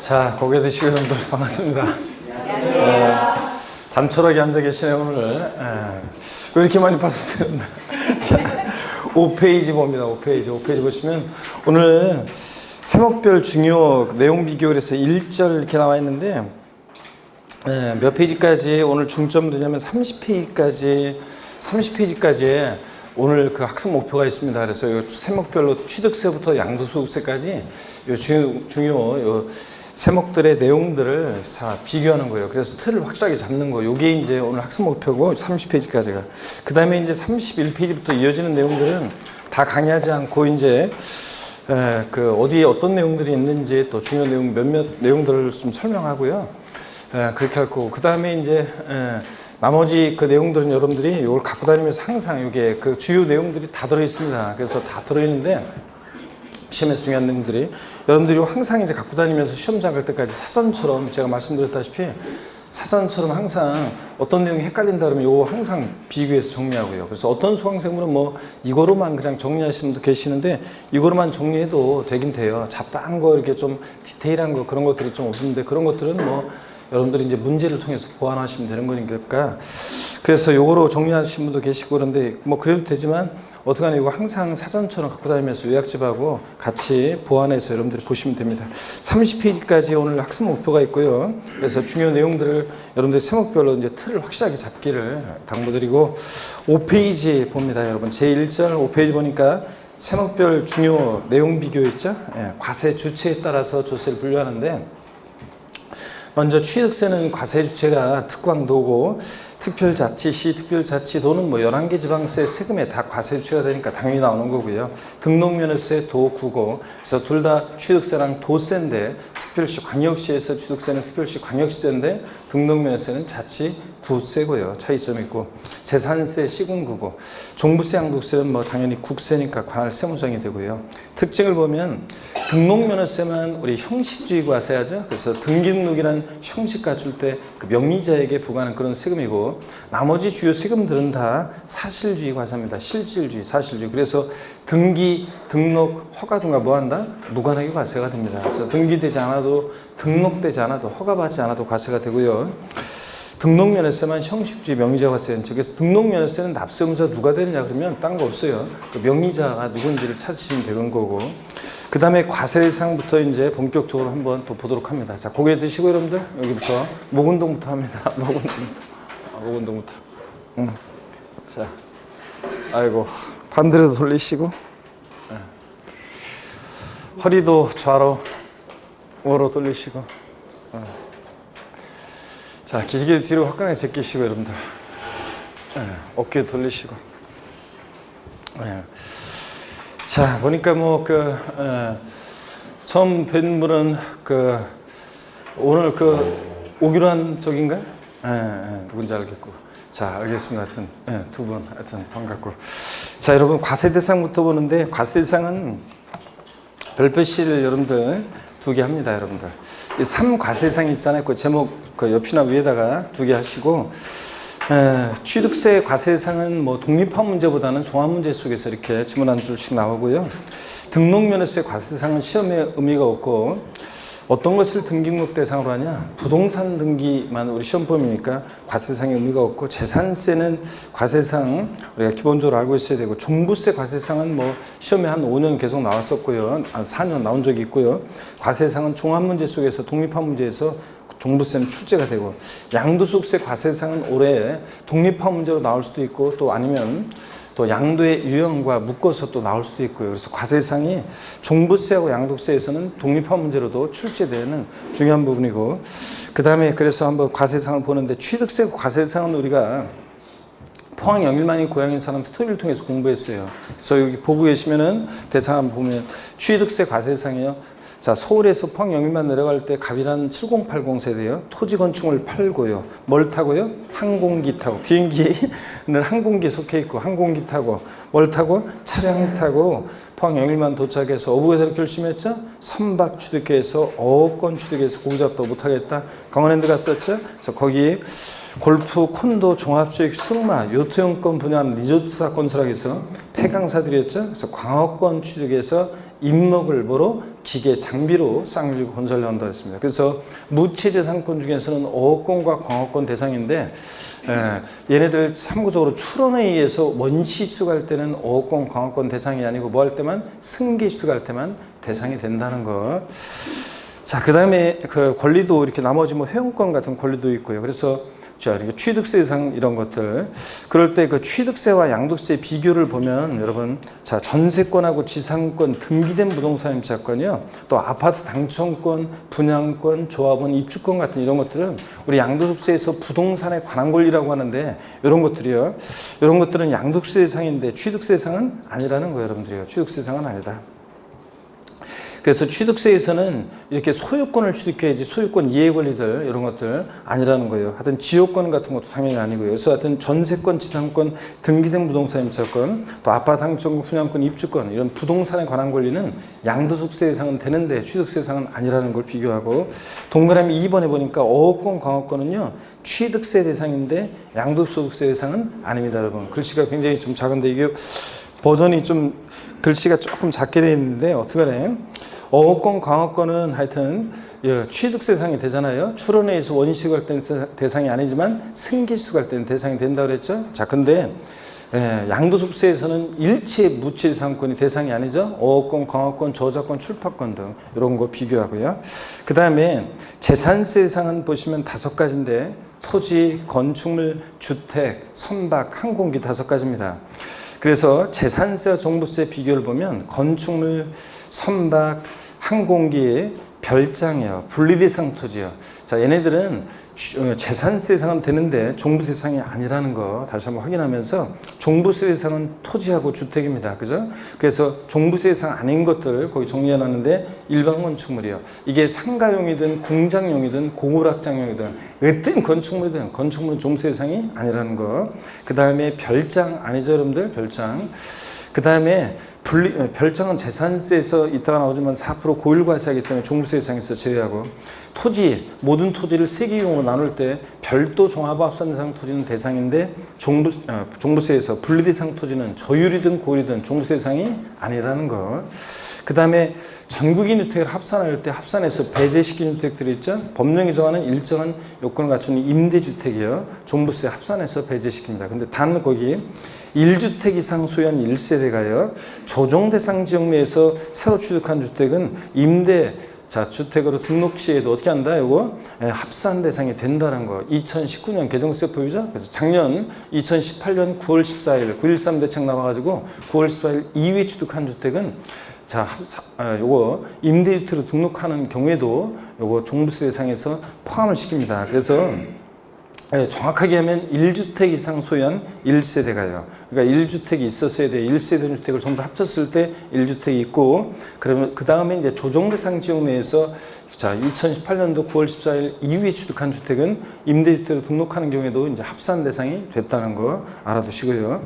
자, 고개 드시고 여러분들 반갑습니다. 단촐하게 앉아 계시네요, 오늘. 왜 이렇게 많이 받으세요? 자, 5페이지 봅니다. 5페이지 보시면 오늘 세목별 중요 내용 비교를 해서 1절 이렇게 나와 있는데 몇 페이지까지 오늘 중점 두냐면 30페이지까지 오늘 그 학습 목표가 있습니다. 그래서 이 세목별로 취득세부터 양도소득세까지 요 중요 요 세목들의 내용들을 다 비교하는 거예요. 그래서 틀을 확실하게 잡는 거. 요게 이제 오늘 학습 목표고 30페이지까지가. 그 다음에 이제 31페이지부터 이어지는 내용들은 다 강의하지 않고 이제 그 어디에 어떤 내용들이 있는지 또 중요 내용 몇몇 내용들을 좀 설명하고요. 그렇게 할 거고. 그 다음에 이제 나머지 그 내용들은 여러분들이 이걸 갖고 다니면서 항상 이게 그 주요 내용들이 다 들어 있습니다. 그래서 다 들어 있는데 시험에서 중요한 내용들이 여러분들이 항상 이제 갖고 다니면서 시험 잘 갈 때까지 사전처럼 제가 말씀드렸다시피 사전처럼 항상 어떤 내용이 헷갈린다 그러면 이거 항상 비교해서 정리하고요. 그래서 어떤 수강생분은 뭐 이거로만 그냥 정리하시는 분도 계시는데 이거로만 정리해도 되긴 돼요. 잡다한 거 이렇게 좀 디테일한 거 그런 것들이 좀 없는데 그런 것들은 뭐 여러분들이 이제 문제를 통해서 보완하시면 되는 거니까 그래서 요거로 정리하시는 분도 계시고 그런데 뭐 그래도 되지만 어떡하나 이거 항상 사전처럼 갖고 다니면서 요약집하고 같이 보완해서 여러분들이 보시면 됩니다. 30페이지까지 오늘 학습 목표가 있고요. 그래서 중요 내용들을 여러분들이 세목별로 이제 틀을 확실하게 잡기를 당부드리고 5페이지 봅니다. 여러분 제1절 5페이지 보니까 세목별 중요 내용 비교 있죠? 과세 주체에 따라서 조세를 분류하는데 먼저 취득세는 과세 주체가 특광도고 특별자치시, 특별자치도는 뭐 11개 지방세 세금에 다 과세 주체가 되니까 당연히 나오는 거고요. 등록면허세 도구고 그래서 둘 다 취득세랑 도세인데 특별시 광역시에서 취득세는 특별시 광역시세인데 등록면허세는 자치 구세고요. 차이점이 있고 재산세 시군구고 종부세 양도세는 뭐 당연히 국세니까 관할 세무상이 되고요. 특징을 보면 등록면허세만 우리 형식주의 과세하죠. 그래서 등기등록이라는 형식 갖출 때 그 명의자에게 부과하는 그런 세금이고 나머지 주요 세금들은 다 사실주의 과세입니다. 실질주의, 사실주의. 그래서 등기, 등록, 허가 등과 뭐한다? 무관하게 과세가 됩니다. 그래서 등기되지 않아도 등록되지 않아도 허가받지 않아도 과세가 되고요. 등록면허세만 형식주의 명의자 과세는 그래서 등록면허세는 납세의무자 누가 되느냐 그러면 딴 거 없어요. 그 명의자가 누군지를 찾으시면 되는 거고 그 다음에 과세 대상부터 이제 본격적으로 한번 또 보도록 합니다. 자, 고개 드시고 여러분들 여기부터 목운동부터 합니다. 목운동부터. 자, 아이고 반대로 돌리시고 허리도 좌로 우로 돌리시고 자, 기지개 뒤로 화끈하게 제끼시고 여러분들 어깨 돌리시고 자, 보니까 뭐 처음 뵌 분은 오늘 오기로 한 적인가요? 누군지 알겠고 자, 알겠습니다. 하여튼 두 분 하여튼 반갑고 자, 여러분 과세 대상부터 보는데 과세 대상은 별표시를 여러분들 두 개 합니다. 여러분들 이 3과세 대상이 있잖아요. 그 제목 그 옆이나 위에다가 두 개 하시고 취득세 과세 대상은 뭐 독립한 문제보다는 종합 문제 속에서 이렇게 지문 한 줄씩 나오고요. 등록면허세 과세 대상은 시험에 의미가 없고 어떤 것을 등기등록 대상으로 하냐? 부동산 등기만 우리 시험범위니까 과세 대상의 의미가 없고 재산세는 과세 대상 우리가 기본적으로 알고 있어야 되고 종부세 과세 대상은 뭐 시험에 한 5년 계속 나왔었고요. 한 4년 나온 적이 있고요. 과세 대상은 종합 문제 속에서 독립한 문제에서 종부세는 출제가 되고 양도소득세 과세 대상은 올해 독립한 문제로 나올 수도 있고 또 아니면 또 양도의 유형과 묶어서 또 나올 수도 있고요. 그래서 과세 대상이 종부세하고 양도세에서는 독립한 문제로도 출제되는 중요한 부분이고 그 다음에 그래서 한번 과세 대상을 보는데 취득세 과세 대상은 우리가 포항 영일만이 고향인 사람 스토리를 통해서 공부했어요. 그래서 여기 보고 계시면은 대상 한번 보면 취득세 과세 대상이요. 자, 서울에서 포항 영일만 내려갈 때 갑이라는 7080 세대요. 토지 건축을 팔고요. 뭘 타고요? 항공기 타고 비행기는 항공기에 속해 있고 항공기 타고 뭘 타고? 차량 타고 포항 영일만 도착해서 어부에서 이렇게 열심히 했죠? 선박 취득해서 어업권 취득해서 고기 잡도 못하겠다. 강원랜드 갔었죠? 그래서 거기 골프, 콘도, 종합주택, 승마, 요트용권 분야하는 리조트사 건설하기 위해서 폐강사들이었죠. 그래서 광업권 취득해서 임목을 뭐로? 기계, 장비로 쌍밀고 건설을 한다고 했습니다. 그래서 무체재산권 중에서는 어업권과 광업권 대상인데 얘네들 참고적으로 출원에 의해서 원시 취득할 때는 어업권, 광업권 대상이 아니고 뭐 할 때만? 승계 취득할 때만 대상이 된다는 거. 자, 그 다음에 그 권리도 이렇게 나머지 뭐 회원권 같은 권리도 있고요. 그래서 자, 이렇게 취득세 대상 이런 것들. 그럴 때 그 취득세와 양도세 비교를 보면 여러분, 자, 전세권하고 지상권, 등기된 부동산 임차권이요. 또 아파트 당첨권, 분양권, 조합원 입주권 같은 이런 것들은 우리 양도소득세에서 부동산에 관한 권리라고 하는데 이런 것들이요. 이런 것들은 양도세 대상인데 취득세 대상은 아니라는 거예요, 여러분들이요. 취득세 대상은 아니다. 그래서 취득세에서는 이렇게 소유권을 취득해야지 소유권 이해 권리들 이런 것들 아니라는 거예요. 하여튼 지역권 같은 것도 당연히 아니고요. 그래서 하여튼 전세권, 지상권, 등기된 부동산 임차권, 또 아파트 당첨권, 분양권, 입주권 이런 부동산에 관한 권리는 양도소득세 대상은 되는데 취득세 대상은 아니라는 걸 비교하고 동그라미 2번에 보니까 어업권, 광업권은요. 취득세 대상인데 양도소득세 대상은 아닙니다, 여러분. 글씨가 굉장히 좀 작은데 이게 버전이 좀 글씨가 조금 작게 되어 있는데 어떡하래? 어업권, 광업권은 하여튼 취득세 대상이 되잖아요. 출원에 의해서 원시취득할 때는 대상이 아니지만 승계취득할 때는 대상이 된다고 그랬죠. 자, 근데 양도소득세에서는 일체 무체재산권이 대상이 아니죠. 어업권, 광업권, 저작권, 출판권 등 이런 거 비교하고요. 그 다음에 재산세 대상은 보시면 5가지인데 토지, 건축물, 주택, 선박, 항공기 5가지입니다. 그래서 재산세와 종부세 비교를 보면 건축물, 선박, 항공기, 별장이요, 분리대상 토지요. 자, 얘네들은 재산세 대상은 되는데 종부세 대상이 아니라는 거 다시 한번 확인하면서 종부세 대상은 토지하고 주택입니다. 그죠? 그래서 종부세 대상 아닌 것들 거기 정리해놨는데 일반 건축물이요. 이게 상가용이든 공장용이든 고급락장용이든 어떤 건축물이든 건축물은 종부세 대상이 아니라는 거. 그 다음에 별장 아니죠, 여러분들? 별장. 그 다음에 별장은 재산세에서 이따가 나오지만 4% 고율과세하기 때문에 종부세 대상에서 제외하고 토지, 모든 토지를 세 개 이용으로 나눌 때 별도 종합합산 대상 토지는 대상인데 종부세에서 분리대상 토지는 저율이든 고율이든 종부세 대상이 아니라는 거. 그 다음에 전국인 주택을 합산할 때 합산해서 배제시킨 주택들이 있죠. 법령이 정하는 일정한 요건을 갖춘 임대주택이요. 종부세 합산해서 배제시킵니다. 근데 단 거기 1주택 이상 소유한 1세대가요. 조정 대상 지역 내에서 새로 취득한 주택은 임대 주택으로 등록 시에도 어떻게 한다? 이거 합산 대상이 된다는 거. 2019년 개정세법이죠. 그래서 작년 2018년 9월 14일 9.13 대책 나와가지고 9월 14일 이후에 취득한 주택은 요거 임대주택으로 등록하는 경우에도 요거 종부세 대상에서 포함을 시킵니다. 그래서 정확하게 하면 1주택 이상 소유한 1세대가요. 그러니까 1주택이 있었어야 돼. 1세대 주택을 전부 합쳤을 때 1주택이 있고, 그러면 그 다음에 이제 조정대상 지역 내에서 2018년도 9월 14일 이후에 취득한 주택은 임대주택으로 등록하는 경우에도 이제 합산 대상이 됐다는 거 알아두시고요.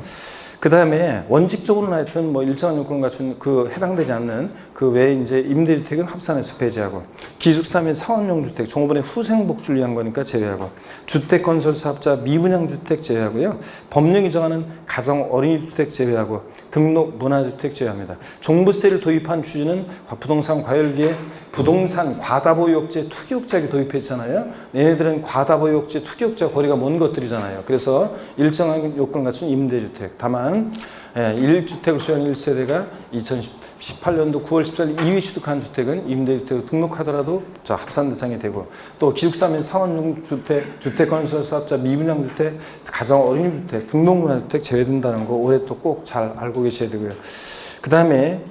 그 다음에 원칙적으로는 하여튼 뭐 일정한 요건을 갖춘 그 해당되지 않는 그 외에 이제 임대주택은 합산해서 배제하고 기숙사 및 사원용 주택, 종업원의 후생복지를 위한 거니까 제외하고 주택건설 사업자 미분양주택 제외하고요. 법령이 정하는 가정 어린이주택 제외하고 등록 문화주택 제외합니다. 종부세를 도입한 취지는 부동산 과열기에 부동산 과다보유업체 투기업자에게 도입했잖아요. 얘네들은 과다보유업체 투기업자 거리가 먼 것들이잖아요. 그래서 일정한 요건을 갖춘 임대주택. 다만 1주택을 소유한 1세대가 2018년도 9월 14일 이후에 취득한 주택은 임대주택으로 등록하더라도 합산 대상이 되고 또 기숙사 및 사원용 주택, 주택건설 사업자 미분양주택, 가정 어린이주택, 등록문화주택 제외된다는 거 올해 또 꼭 잘 알고 계셔야 되고요. 그 다음에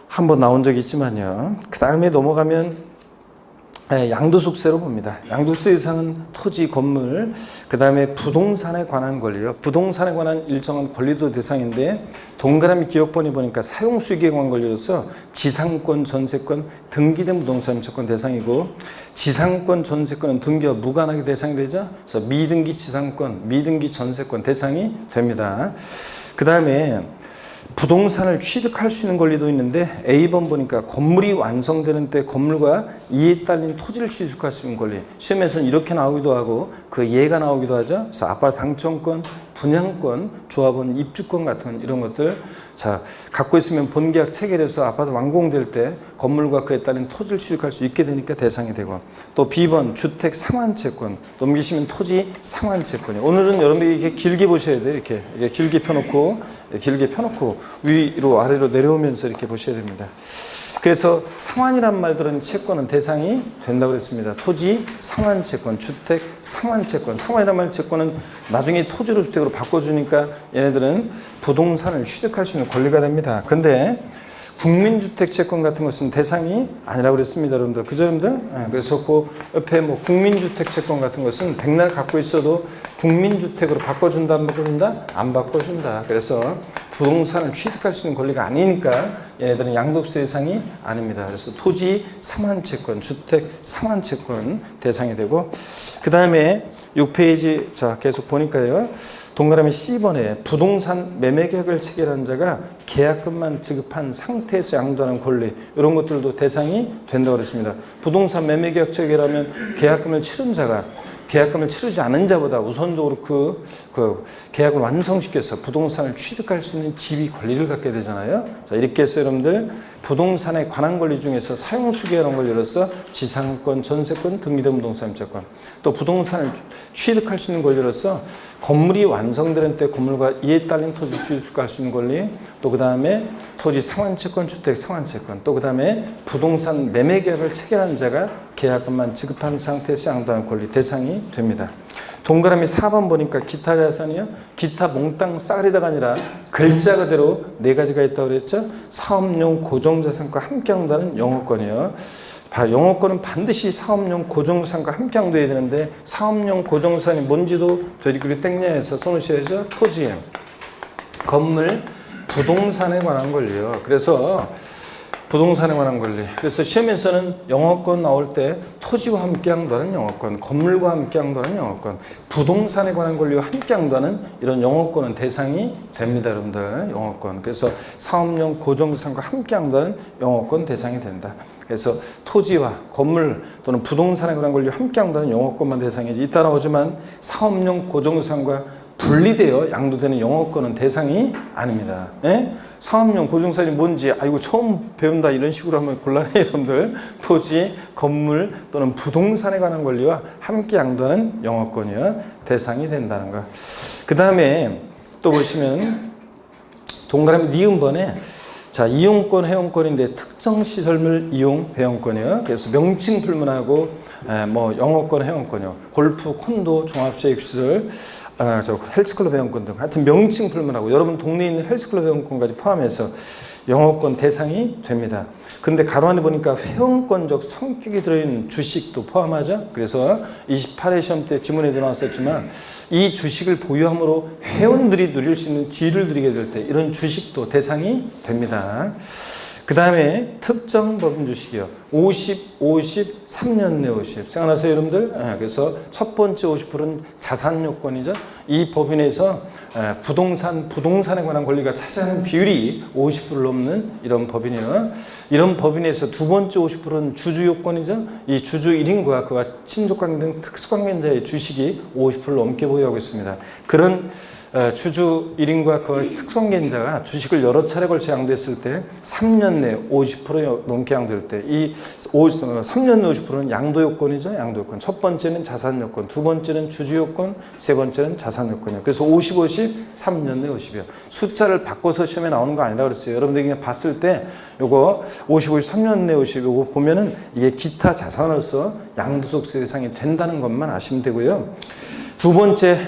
한번 나온 적이 있지만요. 그 다음에 넘어가면 양도소득세로 봅니다. 양도세 대상은 토지, 건물, 그 다음에 부동산에 관한 권리요. 부동산에 관한 일정한 권리도 대상인데 동그라미 기업번이 보니까 사용수익에 관한 권리로서 지상권, 전세권, 등기된 부동산 임차권 대상이고 지상권, 전세권은 등기와 무관하게 대상이 되죠. 그래서 미등기 지상권, 미등기 전세권 대상이 됩니다. 그 다음에 부동산을 취득할 수 있는 권리도 있는데 A번 보니까 건물이 완성되는 때 건물과 이에 딸린 토지를 취득할 수 있는 권리. 시험에서는 이렇게 나오기도 하고 그 예가 나오기도 하죠. 그래서 아파트 당첨권, 분양권, 조합원 입주권 같은 이런 것들 자 갖고 있으면 본계약 체결해서 아파트 완공될 때 건물과 그에 따른 토지를 취득할 수 있게 되니까 대상이 되고 또 B번 주택 상환채권 넘기시면 토지 상환채권이 오늘은 여러분들이 이렇게 길게 보셔야 돼요. 이렇게 길게 펴놓고 위로 아래로 내려오면서 이렇게 보셔야 됩니다. 그래서 상환이란 말 들은 채권은 대상이 된다고 그랬습니다. 토지 상환채권, 주택 상환채권. 상환이란 말 채권은 나중에 토지로 주택으로 바꿔주니까 얘네들은 부동산을 취득할 수 있는 권리가 됩니다. 근데 국민주택 채권 같은 것은 대상이 아니라고 그랬습니다. 여러분들. 그죠, 여러분들? 그래서 그 옆에 뭐 국민주택 채권 같은 것은 백날 갖고 있어도 국민주택으로 바꿔준다, 안 바꿔준다? 안 바꿔준다. 그래서 부동산을 취득할 수 있는 권리가 아니니까 얘네들은 양도세 대상이 아닙니다. 그래서 토지 상환채권, 주택 상환채권 대상이 되고 그 다음에 6페이지 자 계속 보니까요. 동그라미 C번에 부동산 매매계약을 체결한 자가 계약금만 지급한 상태에서 양도하는 권리 이런 것들도 대상이 된다고 그랬습니다. 부동산 매매계약 체결하면 계약금을 치른 자가 계약금을 치르지 않은 자보다 우선적으로 그 계약을 완성시켜서 부동산을 취득할 수 있는 지위 권리를 갖게 되잖아요. 자, 이렇게 해서 여러분들 부동산에 관한 권리 중에서 사용수계라는 권리로서 지상권, 전세권, 등기된 부동산 채권 또 부동산을 취득할 수 있는 권리로서 건물이 완성되는 때 건물과 이에 딸린 토지를 취득할 수 있는 권리 또 그 다음에 토지 상환채권, 주택 상환채권 또 그 다음에 부동산 매매계약을 체결한 자가 계약금만 지급한 상태에서 양도하는 권리 대상이 됩니다. 동그라미 4번 보니까 기타 자산이요. 기타 몽땅 싸가리다가 아니라 글자 그대로 네 가지가 있다고 그랬죠. 사업용 고정자산과 함께 한다는 영업권이요. 영업권은 반드시 사업용 고정자산과 함께 한도해야 되는데 사업용 고정자산이 뭔지도 되리그리 땡냐에서 써놓으셔야죠. 토지, 건물, 부동산에 관한 권리요. 그래서 부동산에 관한 권리. 그래서 시험에서는 영업권 나올 때 토지와 함께 한다는 영업권, 건물과 함께 한다는 영업권, 부동산에 관한 권리와 함께 한다는 이런 영업권은 대상이 됩니다, 여러분들. 영업권. 그래서 사업용 고정자산과 함께 한다는 영업권 대상이 된다. 그래서 토지와 건물 또는 부동산에 관한 권리와 함께 한다는 영업권만 대상이지 이따 나오지만 사업용 고정자산과 분리되어 양도되는 영업권은 대상이 아닙니다. 예? 사업용 고정자산이 뭔지 이거 처음 배운다 이런 식으로 하면 곤란해요, 여러분들. 토지, 건물 또는 부동산에 관한 권리와 함께 양도하는 영업권이요 대상이 된다는 거. 그 다음에 또 보시면 동그라미 니은번에 자, 이용권, 회원권인데 특정 시설물 이용 회원권이요. 그래서 명칭 불문하고 뭐 영업권, 회원권이요. 골프, 콘도, 종합체육시설, 저 헬스클럽 회원권 등 하여튼 명칭 불문하고 여러분 동네에 있는 헬스클럽 회원권까지 포함해서 영업권 대상이 됩니다. 근데 가로 안에 보니까 회원권적 성격이 들어있는 주식도 포함하죠. 그래서 28회 시험 때 지문에도 나왔었지만 이 주식을 보유함으로 회원들이 누릴 수 있는 지위를 누리게 될 때 이런 주식도 대상이 됩니다. 그 다음에 특정 법인 주식이요. 50, 50, 3년 내 50. 생각나세요, 여러분들? 그래서 첫 번째 50%는 자산 요건이죠. 이 법인에서 부동산에 관한 권리가 차지하는 비율이 50%를 넘는 이런 법인이요. 이런 법인에서 두 번째 50%는 주주 요건이죠. 이 주주 1인과 그와 친족관계 등 특수관계자의 주식이 50%를 넘게 보유하고 있습니다. 그런 주주 1인과 그 특성계자가 주식을 여러 차례 걸쳐 양도했을 때 3년 내 50% 넘게 양도될 때 이 3년 내 50%는 양도 요건이죠. 양도 요건. 첫 번째는 자산 요건, 두 번째는 주주 요건, 세 번째는 자산 요건이요. 그래서 50, 50, 3년 내 50이요. 숫자를 바꿔서 시험에 나오는 거 아니라 그랬어요. 여러분들이 그냥 봤을 때 요거 50, 50, 3년 내 50 요거 보면은 이게 기타 자산으로서 양도소득세 대상이 된다는 것만 아시면 되고요. 두 번째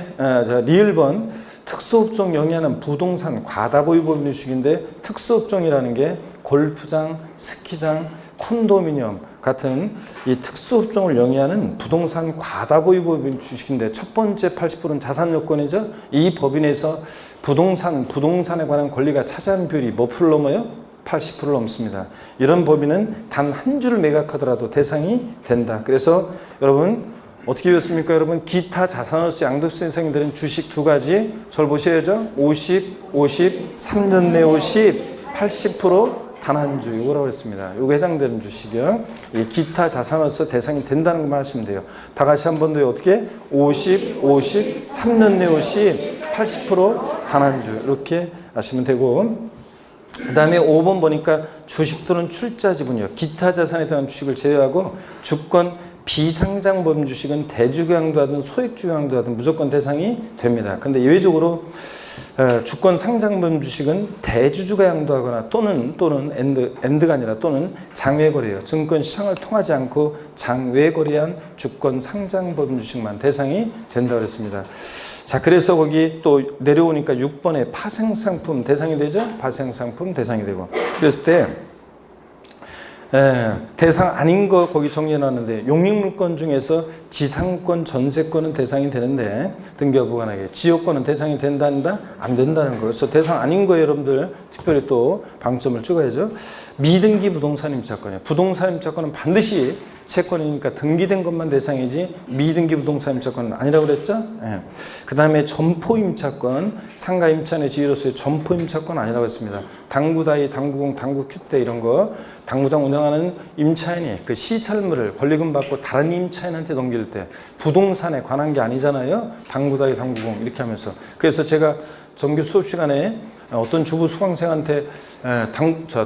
리을번 특수업종 영위하는 부동산 과다보유 법인 주식인데 특수업종이라는 게 골프장, 스키장, 콘도미니엄 같은 이 특수업종을 영위하는 부동산 과다보유 법인 주식인데 첫 번째 80%는 자산 요건이죠. 이 법인에서 부동산에 관한 권리가 차지하는 비율이 몇 프로 넘어요? 80% 넘습니다. 이런 법인은 단 한 주를 매각하더라도 대상이 된다. 그래서 여러분 어떻게 배웠습니까, 여러분? 기타 자산으로서 양도세 대상이 되는 주식 두 가지. 저를 보셔야죠. 50, 3년 내 50, 80% 단 한 주. 이거라고 했습니다. 이거 해당되는 주식이요. 이 기타 자산으로서 대상이 된다는 것만 하시면 돼요. 다 같이 한 번 더 어떻게? 50, 3년 내 50, 80% 단 한 주. 이렇게 하시면 되고. 그 다음에 5번 보니까 주식 또는 출자 지분이요. 기타 자산에 대한 주식을 제외하고 주권 비상장범 주식은 대주주 양도하든 소액주주 양도하든 무조건 대상이 됩니다. 근데 예외적으로 주권 상장범 주식은 대주주가 양도하거나 또는 엔드가 아니라 또는 장외 거래요. 증권 시장을 통하지 않고 장외 거래한 주권 상장범 주식만 대상이 된다고 그랬습니다. 자, 그래서 거기 또 내려오니까 6번에 파생상품 대상이 되죠? 파생상품 대상이 되고. 그랬을 때 대상 아닌 거 거기 정리해놨는데 용익물권 중에서 지상권, 전세권은 대상이 되는데 등기부관하게 지역권은 대상이 된다? 안 된다는 거예요. 그래서 대상 아닌 거 여러분들 특별히 또 방점을 찍어야죠. 미등기 부동산 임차권이에요. 부동산 임차권은 반드시 채권이니까 등기된 것만 대상이지 미등기 부동산 임차권은 아니라고 그랬죠. 예. 그 다음에 점포 임차권, 상가 임차인의 지위로서의 점포 임차권 아니라고 했습니다. 당구다이, 당구공, 당구큐대 이런 거 당구장 운영하는 임차인이 그 시찰물을 권리금 받고 다른 임차인한테 넘길 때 부동산에 관한 게 아니잖아요. 당구다이, 당구공 이렇게 하면서. 그래서 제가 정규 수업 시간에 어떤 주부 수강생한테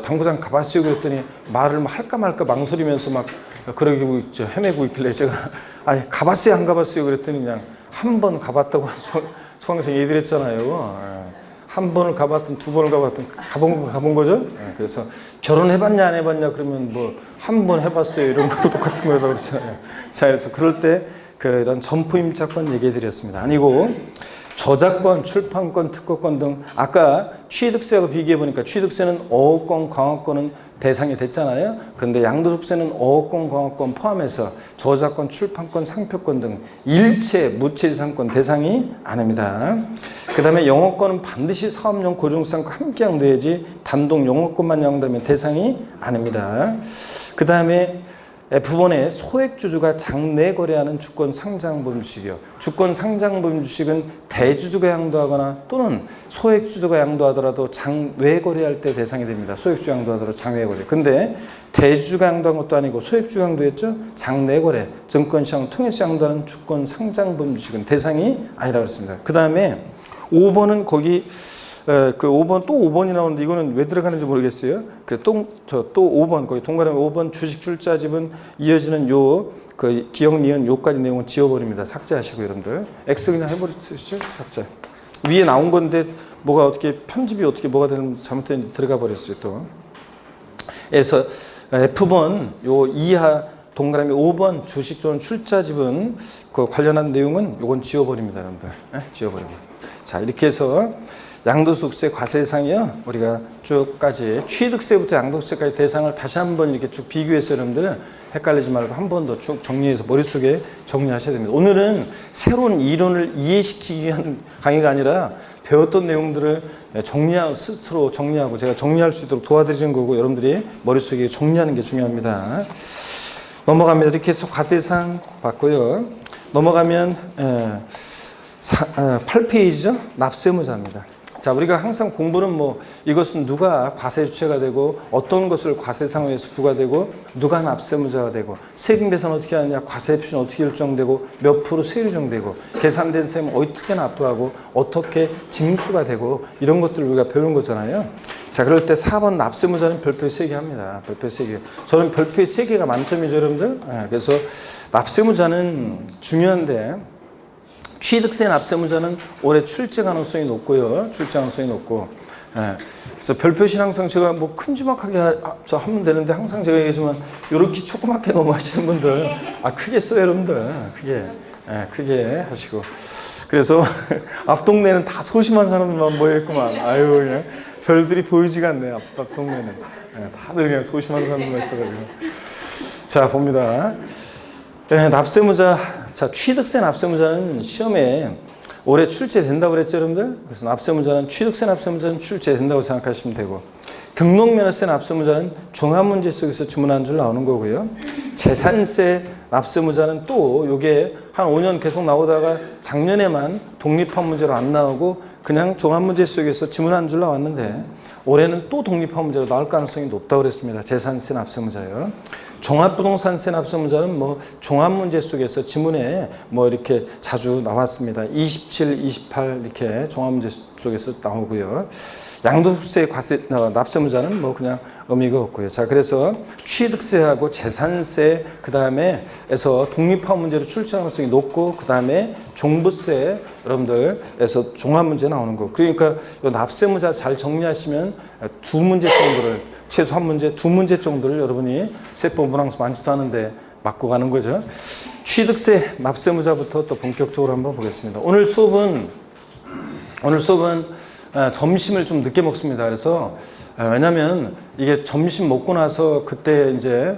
당구장 가봤어요 그랬더니 말을 할까 말까 망설이면서 막 그러고 헤매고 있길래 제가 아니 가봤어요 안 가봤어요 그랬더니 그냥 한 번 가봤다고 수강생이 얘기했잖아요. 한 번을 가봤든 두 번을 가봤든 가본 거죠. 그래서 결혼해봤냐 안 해봤냐 그러면 뭐 한 번 해봤어요 이런 거 똑같은 거라고 그랬잖아요. 자, 그래서 그럴 때 그런 점포 임차권 얘기해 드렸습니다. 아니고 저작권, 출판권, 특허권 등 아까 취득세하고 비교해 보니까 취득세는 어업권, 광업권은 대상이 됐잖아요. 근데 양도소득세는 어업권, 광업권 포함해서 저작권, 출판권, 상표권 등 일체 무체지상권 대상이 아닙니다. 그 다음에 영업권은 반드시 사업용 고정수상과 함께 양도해야지 단독 영업권만 양도하면 대상이 아닙니다. 그 다음에 F번에 소액주주가 장내 거래하는 주권 상장범 주식이요. 주권 상장범 주식은 대주주가 양도하거나 또는 소액주주가 양도하더라도 장외 거래할 때 대상이 됩니다. 소액주주 양도하더라도 장외 거래. 근데 대주주가 양도한 것도 아니고 소액주주 양도했죠. 장내 거래, 증권시장 통해서 양도하는 주권 상장범 주식은 대상이 아니라고 했습니다. 그 다음에 5번은 거기 그 5번 또 5번이 나오는데 이거는 왜 들어가는지 모르겠어요. 또 5번 거기 동그라미 5번 주식 출자집은 이어지는 요 그 기억 니은 요까지 내용은 지워버립니다. 삭제하시고 여러분들 X 그냥 해버리시죠. 삭제. 위에 나온 건데 뭐가 어떻게 편집이 어떻게 뭐가 되는 잘못된 들어가 버렸어요 또. 그래서 F번 요 이하 동그라미 5번 주식 또는 출자집은 그 관련한 내용은 요건 지워버립니다 여러분들. 지워버리고. 자 이렇게 해서 양도소득세 과세대상이요. 우리가 쭉까지 취득세부터 양도세까지 대상을 다시 한번 이렇게 쭉 비교해서 여러분들 헷갈리지 말고 한 번 더 쭉 정리해서 머릿속에 정리하셔야 됩니다. 오늘은 새로운 이론을 이해시키기 위한 강의가 아니라 배웠던 내용들을 정리하고 스스로 정리하고 제가 정리할 수 있도록 도와드리는 거고 여러분들이 머릿속에 정리하는 게 중요합니다. 넘어갑니다. 이렇게 해서 과세대상 봤고요. 넘어가면 8페이지죠. 납세무자입니다. 자, 우리가 항상 공부는 뭐 이것은 누가 과세 주체가 되고 어떤 것을 과세상에서 부과되고 누가 납세무자가 되고 세금 계산 어떻게 하느냐, 과세 표준 어떻게 결정되고 몇 프로 세율이 정되고 계산된 세금 어떻게 납부하고 어떻게 징수가 되고 이런 것들을 우리가 배우는 거잖아요. 자, 그럴 때 4번 납세무자는 별표 3개 합니다. 별표 3개. 저는 별표 3개가 만점이죠, 여러분들. 그래서 납세무자는 중요한데 취득세 납세무자는 올해 출제 가능성이 높고요. 출제 가능성이 높고. 그래서 별표신 항상 제가 뭐 큼지막하게 하면 되는데 항상 제가 얘기하지만 이렇게 조그맣게 넘어가시는 분들 크게 써요 여러분들. 크게 하시고. 그래서 앞 동네는 다 소심한 사람들만 모여있구만. 아유 그냥 별들이 보이지가 않네요. 앞 동네는. 다들 그냥 소심한 사람들만 있어가지고. 자 봅니다. 납세무자. 자, 취득세 납세무자는 시험에 올해 출제된다고 그랬죠, 여러분들? 그래서 납세무자는 취득세 납세무자는 출제된다고 생각하시면 되고 등록면허세 납세무자는 종합문제 속에서 주문한 줄 나오는 거고요. 재산세 납세무자는 또 요게 한 5년 계속 나오다가 작년에만 독립한 문제로 안 나오고 그냥 종합문제 속에서 지문 한 줄 나왔는데 올해는 또 독립한 문제로 나올 가능성이 높다고 그랬습니다. 재산세 납세무자요. 종합부동산세 납세무자는 뭐 종합문제 속에서 지문에 뭐 이렇게 자주 나왔습니다. 27, 28 이렇게 종합문제 속에서 나오고요. 양도세 과세 납세무자는 뭐 그냥 의미가 없고요. 자, 그래서 취득세하고 재산세 그 다음에에서 독립화 문제로 출제 가능성이 높고 그 다음에 종부세 여러분들에서 종합 문제 나오는 거. 그러니까 이 납세무자 잘 정리하시면 두 문제 정도를 최소 한 문제, 두 문제 정도를 여러분이 세법 문항서 많지도 않은데 맞고 가는 거죠. 취득세 납세무자부터 또 본격적으로 한번 보겠습니다. 오늘 수업은 점심을 좀 늦게 먹습니다. 그래서 왜냐면 이게 점심 먹고 나서 그때 이제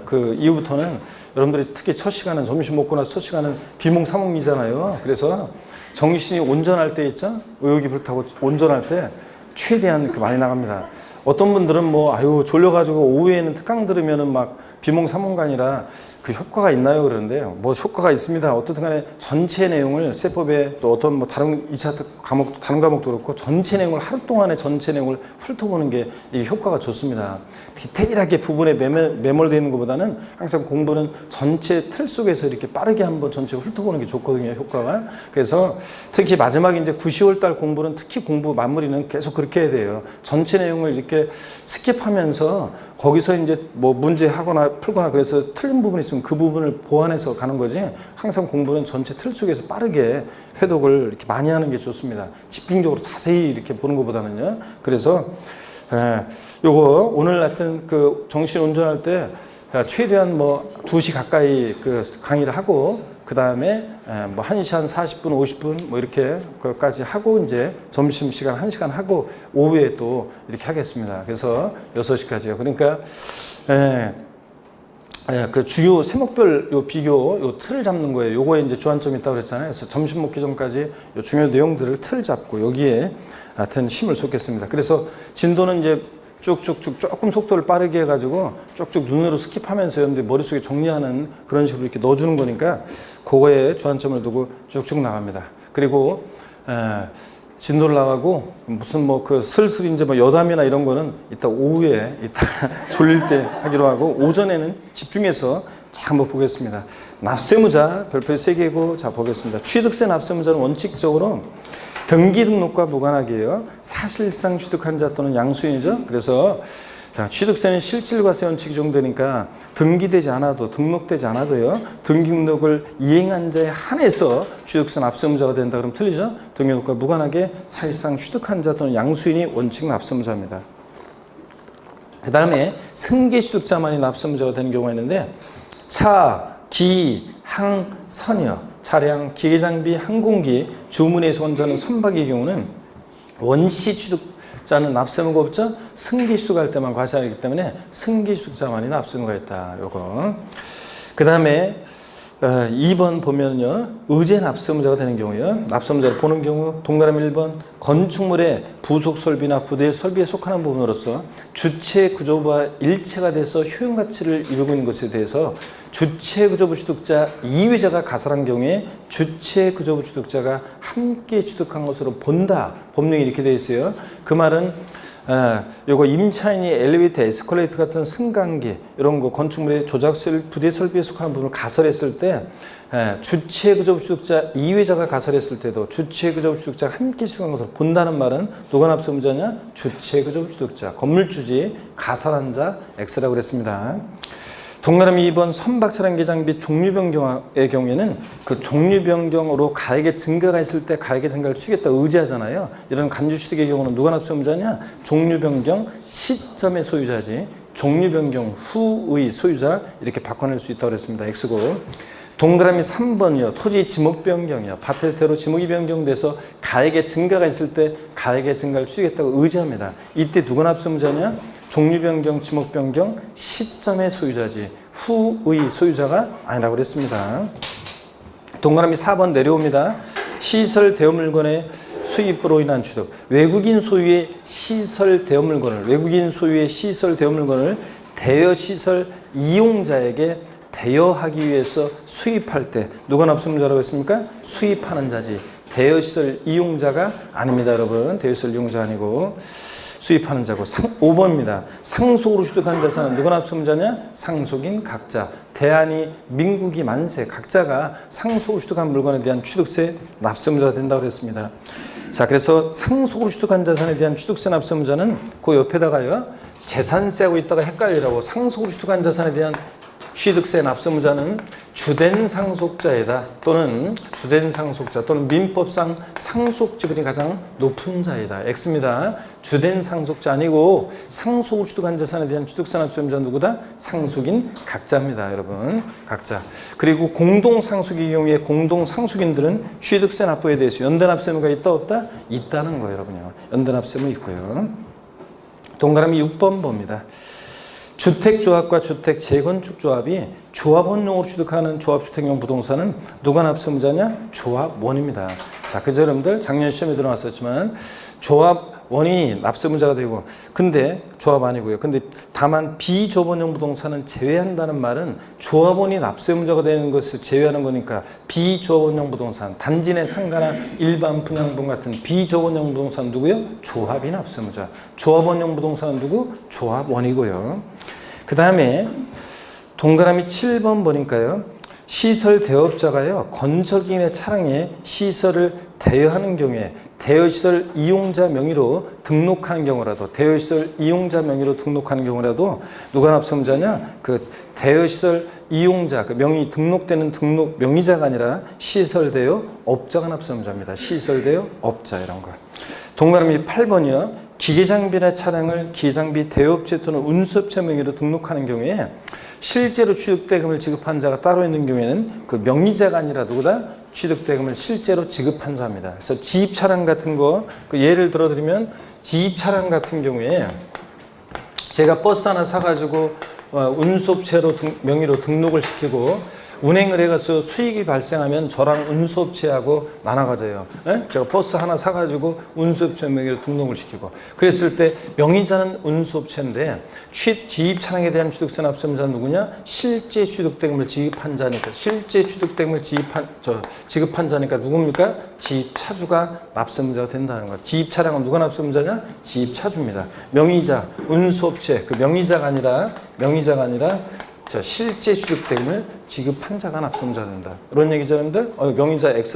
그 이후부터는 여러분들이 특히 첫 시간은 점심 먹고 나서 첫 시간은 비몽사몽이잖아요. 그래서 정신이 온전할 때 있죠? 의욕이 불타고 온전할 때 최대한 많이 나갑니다. 어떤 분들은 뭐 아유 졸려가지고 오후에는 특강 들으면은 막 비몽사몽가 아니라 그 효과가 있나요? 그러는데요. 뭐 효과가 있습니다. 어떻든 간에 전체 내용을 세법에 또 어떤 뭐 다른 2차 과목, 다른 과목도 그렇고 전체 내용을 하루 동안에 전체 내용을 훑어보는 게 이게 효과가 좋습니다. 디테일하게 부분에 매몰되어 있는 것보다는 항상 공부는 전체 틀 속에서 이렇게 빠르게 한번 전체 훑어보는 게 좋거든요. 효과가. 그래서 특히 마지막에 이제 9, 10월 달 공부는 특히 공부 마무리는 계속 그렇게 해야 돼요. 전체 내용을 이렇게 스킵하면서 거기서 이제 뭐 문제 하거나 풀거나 그래서 틀린 부분이 있으면 그 부분을 보완해서 가는 거지 항상 공부는 전체 틀 속에서 빠르게 회독을 이렇게 많이 하는 게 좋습니다. 집중적으로 자세히 이렇게 보는 것보다는요. 그래서 요거 오늘 하여튼 그 정신 온전할 때 최대한 뭐 2시 가까이 그 강의를 하고 그 다음에 뭐 1시 한 40분, 50분 뭐 이렇게 그까지 하고 이제 점심시간 1시간 하고 오후에 또 이렇게 하겠습니다. 그래서 6시까지요. 그러니까 그 주요 세목별 요 비교 요 틀을 잡는 거예요. 요거에 이제 주안점이 있다고 그랬잖아요. 그래서 점심 먹기 전까지 요 중요 내용들을 틀 잡고 여기에 하여튼 힘을 쏟겠습니다. 그래서 진도는 이제 쭉쭉쭉 조금 속도를 빠르게 해가지고 쭉쭉 눈으로 스킵하면서 여러분들 머릿속에 정리하는 그런 식으로 이렇게 넣어주는 거니까 그거에 주안점을 두고 쭉쭉 나갑니다. 그리고 진도를 나가고 무슨 뭐 그 슬슬 이제 뭐 여담이나 이런 거는 이따 오후에 이따 졸릴 때 하기로 하고 오전에는 집중해서 자 한번 보겠습니다. 납세무자 별표 3개고 자 보겠습니다. 취득세 납세무자는 원칙적으로 등기 등록과 무관하게요. 사실상 취득한 자 또는 양수인이죠. 그래서 자, 취득세는 실질과세 원칙이 적용되니까 등기되지 않아도 등록되지 않아도요. 등기 등록을 이행한 자에 한해서 취득세 납세무자가 된다 그러면 틀리죠. 등기 등록과 무관하게 사실상 취득한 자 또는 양수인이 원칙 납세무자입니다. 그 다음에 승계 취득자만이 납세무자가 되는 경우가 있는데 차, 기, 항, 선이요. 차량, 기계장비, 항공기, 주문에서 원자는 선박의 경우는 원시 취득자는 납세무가 없죠. 승계 취득할 때만 과세하기 때문에 승계 취득자만이 납세무가 있다. 요거. 그 다음에 2번 보면요. 의제 납세무자가 되는 경우요. 납세무자를 보는 경우 동그라미 1번 건축물의 부속 설비나 부대 설비에 속하는 부분으로서 주체 구조부와 일체가 돼서 효용 가치를 이루고 있는 것에 대해서 주체 구조부 취득자 이외자가 가설한 경우에 주체 구조부 취득자가 함께 취득한 것으로 본다. 법령이 이렇게 되어 있어요. 그 말은 요거 임차인이 엘리베이터, 에스컬레이터 같은 승강기 이런 거 건축물의 조작설 부대 설비에 속하는 부분을 가설했을 때 주체 구조부 취득자 이외자가 가설했을 때도 주체 구조부 취득자가 함께 취득한 것으로 본다는 말은 누가 납세무자냐? 주체 구조부 취득자, 건물주지, 가설한 자 X라고 그랬습니다. 동그라미 2번 선박 차량 개장비 종류 변경의 경우에는 그 종류 변경으로 가액의 증가가 있을 때 가액의 증가를 취하겠다 의지하잖아요. 이런 간주 취득의 경우는 누가 납세무자냐? 종류 변경 시점의 소유자지. 종류 변경 후의 소유자 이렇게 바꿔낼 수 있다고 그랬습니다. X고. 동그라미 3번이요. 토지 지목 변경이요. 밭의 대로 지목이 변경돼서 가액의 증가가 있을 때 가액의 증가를 취하겠다고 의지합니다. 이때 누가 납세무자냐? 종류 변경, 지목 변경, 시점의 소유자지 후의 소유자가 아니라고 그랬습니다. 동그라미 4번 내려옵니다. 시설 대여 물건의 수입으로 인한 취득. 외국인 소유의 시설 대여 물건을 대여 시설 이용자에게 대여하기 위해서 수입할 때 누가 납세의무자라고 했습니까? 수입하는 자지. 대여시설 이용자가 아닙니다, 여러분. 대여시설 이용자 아니고 수입하는 자고. 5번입니다. 상속으로 취득한 자산은 누가 납세의무자냐? 상속인 각자. 대한이 민국이 만세. 각자가 상속으로 취득한 물건에 대한 취득세 납세의무자가 된다고 그랬습니다. 자, 그래서 상속으로 취득한 자산에 대한 취득세 납세의무자는 그 옆에다가요, 재산세하고 있다가 헷갈리라고, 상속으로 취득한 자산에 대한 취득세 납세의무자는 주된 상속자이다, 또는 주된 상속자 또는 민법상 상속지분이 가장 높은 자이다. X입니다. 주된 상속자 아니고 상속으로 취득한 자산에 대한 취득세 납세의무자는 누구다? 상속인 각자입니다, 여러분. 각자. 그리고 공동상속의 경우에 공동상속인들은 취득세 납부에 대해서 연대납세의무가 있다 없다? 있다는 거예요, 여러분요. 연대납세의무 있고요. 동그라미 6번 봅니다. 주택조합과 주택재건축조합이 조합원용으로 취득하는 조합주택용 부동산은 누가 납세의무자냐? 조합원입니다. 자, 그죠, 여러분들? 작년 시험에 들어왔었지만 조합원이 납세의무자가 되고, 근데 조합 아니고요. 근데 다만 비조합원용 부동산은 제외한다는 말은 조합원이 납세의무자가 되는 것을 제외하는 거니까 비조합원용 부동산, 단지 내 상가나 일반 분양분 같은 비조합원용 부동산 누구요? 조합이 납세의무자. 조합원용 부동산은 누구? 조합원이고요. 그 다음에 동그라미 7번 보니까요, 시설 대업자가요, 건설기인의 차량에 시설을 대여하는 경우에 대여시설 이용자 명의로 등록하는 경우라도, 대여시설 이용자 명의로 등록하는 경우라도 누가 납세의무자냐? 그 대여시설 이용자, 그 명의 등록되는 등록 명의자가 아니라 시설 대여 업자가 납세의무자입니다. 시설 대여 업자, 이런 거. 동그라미 8번이요. 기계장비나 차량을 기계장비 대여업체 또는 운수업체 명의로 등록하는 경우에 실제로 취득대금을 지급한 자가 따로 있는 경우에는 그 명의자가 아니라 누구다? 취득대금을 실제로 지급한 자입니다. 그래서 지입차량 같은 거, 그 예를 들어드리면 지입차량 같은 경우에 제가 버스 하나 사가지고 운수업체로 명의로 등록을 시키고 운행을 해가서 수익이 발생하면 저랑 운수업체하고 나눠가져요. 예? 제가 버스 하나 사가지고 운수업체 명의로 등록을 시키고, 그랬을 때 명의자는 운수업체인데 지입 차량에 대한 취득세 납세의무자는 누구냐? 실제 취득대금을 지급한 자니까, 실제 취득대금을 지급한 자니까 누굽니까? 지입차주가 납세의무자가 된다는 거. 지입 차량은 누가 납세의무자냐? 지입차주입니다. 명의자, 운수업체, 그 명의자가 아니라 실제 취득대금을 지급한 자가 납세의무자가 된다. 그런 얘기죠, 여러분들? 명의자 X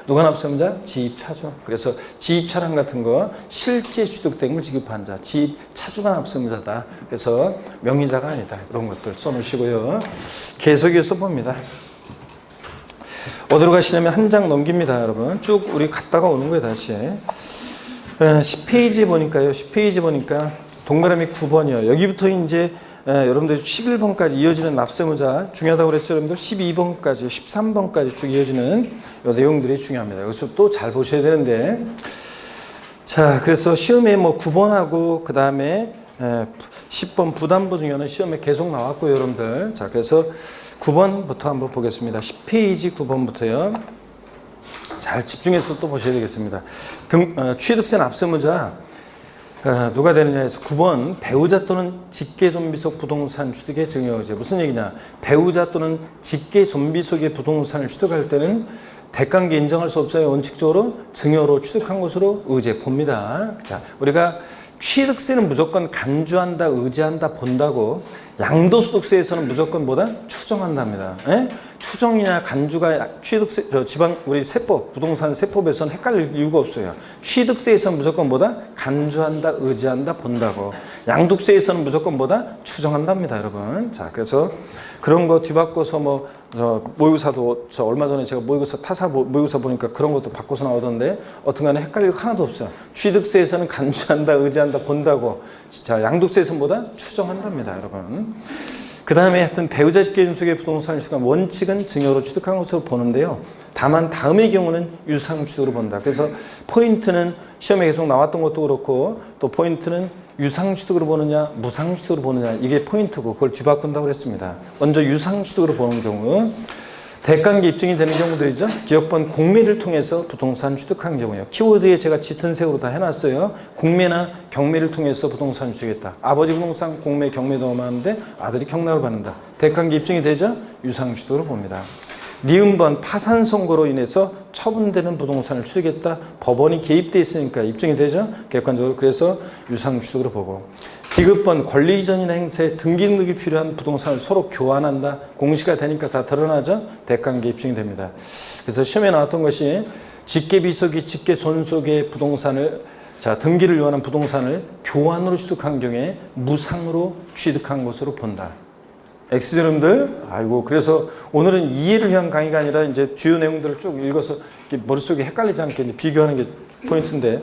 누가 납세의무자? 지입차주. 그래서 지입차량 같은 거 실제 취득대금을 지급한 자, 지입차주가 납세의무자다. 그래서 명의자가 아니다. 이런 것들 써놓으시고요. 계속해서 봅니다. 어디로 가시냐면 한 장 넘깁니다, 여러분. 쭉 우리 갔다가 오는 거예요, 다시. 10페이지 보니까요. 10페이지 보니까 동그라미 9번이요. 여기부터 이제 여러분들 11번까지 이어지는 납세의무자 중요하다고 그랬죠, 여러분들? 12번까지, 13번까지 쭉 이어지는 이 내용들이 중요합니다. 여기서 또 잘 보셔야 되는데, 자, 그래서 시험에 뭐 9번하고 그 다음에 10번 부담부 중요는 시험에 계속 나왔고요, 여러분들. 자, 그래서 9번부터 한번 보겠습니다. 10페이지 9번부터요. 잘 집중해서 또 보셔야 되겠습니다. 취득세 납세의무자 누가 되느냐 해서 9번 배우자 또는 직계존비속 부동산 취득의 증여의제. 무슨 얘기냐? 배우자 또는 직계존비속의 부동산을 취득할 때는 대가관계 인정할 수 없어요. 원칙적으로 증여로 취득한 것으로 의제 봅니다. 자, 우리가 취득세는 무조건 간주한다, 의제한다, 본다고, 양도소득세에서는 무조건 뭐다? 추정한답니다. 에? 추정이냐 간주가 취득세, 우리 세법, 부동산 세법에서는 헷갈릴 이유가 없어요. 취득세에서는 무조건 뭐다? 간주한다, 의제한다, 본다고. 양도세에서는 무조건 뭐다? 추정한답니다, 여러분. 자, 그래서 그런 거 뒤바꿔서 모의고사도 얼마 전에 제가 모의고사 보니까 그런 것도 바꿔서 나오던데 어떤간에 헷갈릴 거 하나도 없어요. 취득세에서는 간주한다, 의제한다, 본다고. 자, 양도세에서는 뭐다? 추정한답니다, 여러분. 그 다음에 하여튼 배우자 직계존속의 부동산을 취득한 원칙은 증여로 취득한 것으로 보는데요. 다만 다음의 경우는 유상취득으로 본다. 그래서 포인트는 시험에 계속 나왔던 것도 그렇고, 또 포인트는 유상취득으로 보느냐 무상취득으로 보느냐, 이게 포인트고, 그걸 뒤바꾼다고 그랬습니다. 먼저 유상취득으로 보는 경우, 대가관계 입증이 되는 경우들이죠. 기업번 공매를 통해서 부동산 취득한 경우요. 키워드에 제가 짙은 색으로 다 해놨어요. 공매나 경매를 통해서 부동산 취득했다. 아버지 부동산 공매 경매 도움하는데 아들이 경락을 받는다. 대가관계 입증이 되죠. 유상 취득으로 봅니다. 니은번 파산 선고로 인해서 처분되는 부동산을 취득했다. 법원이 개입돼 있으니까 입증이 되죠. 객관적으로. 그래서 유상 취득으로 보고. 디귿번 권리 이전이나 행사에 등기 등록이 필요한 부동산을 서로 교환한다. 공시가 되니까 다 드러나죠. 대가관계 입증이 됩니다. 그래서 시험에 나왔던 것이 직계 비속이 직계 존속의 부동산을 등기를 요하는 부동산을 교환으로 취득한 경우에 무상으로 취득한 것으로 본다. X죠, 여러분들? 아이고, 그래서 오늘은 이해를 위한 강의가 아니라 이제 주요 내용들을 쭉 읽어서 머릿속에 헷갈리지 않게 이제 비교하는 게 포인트인데,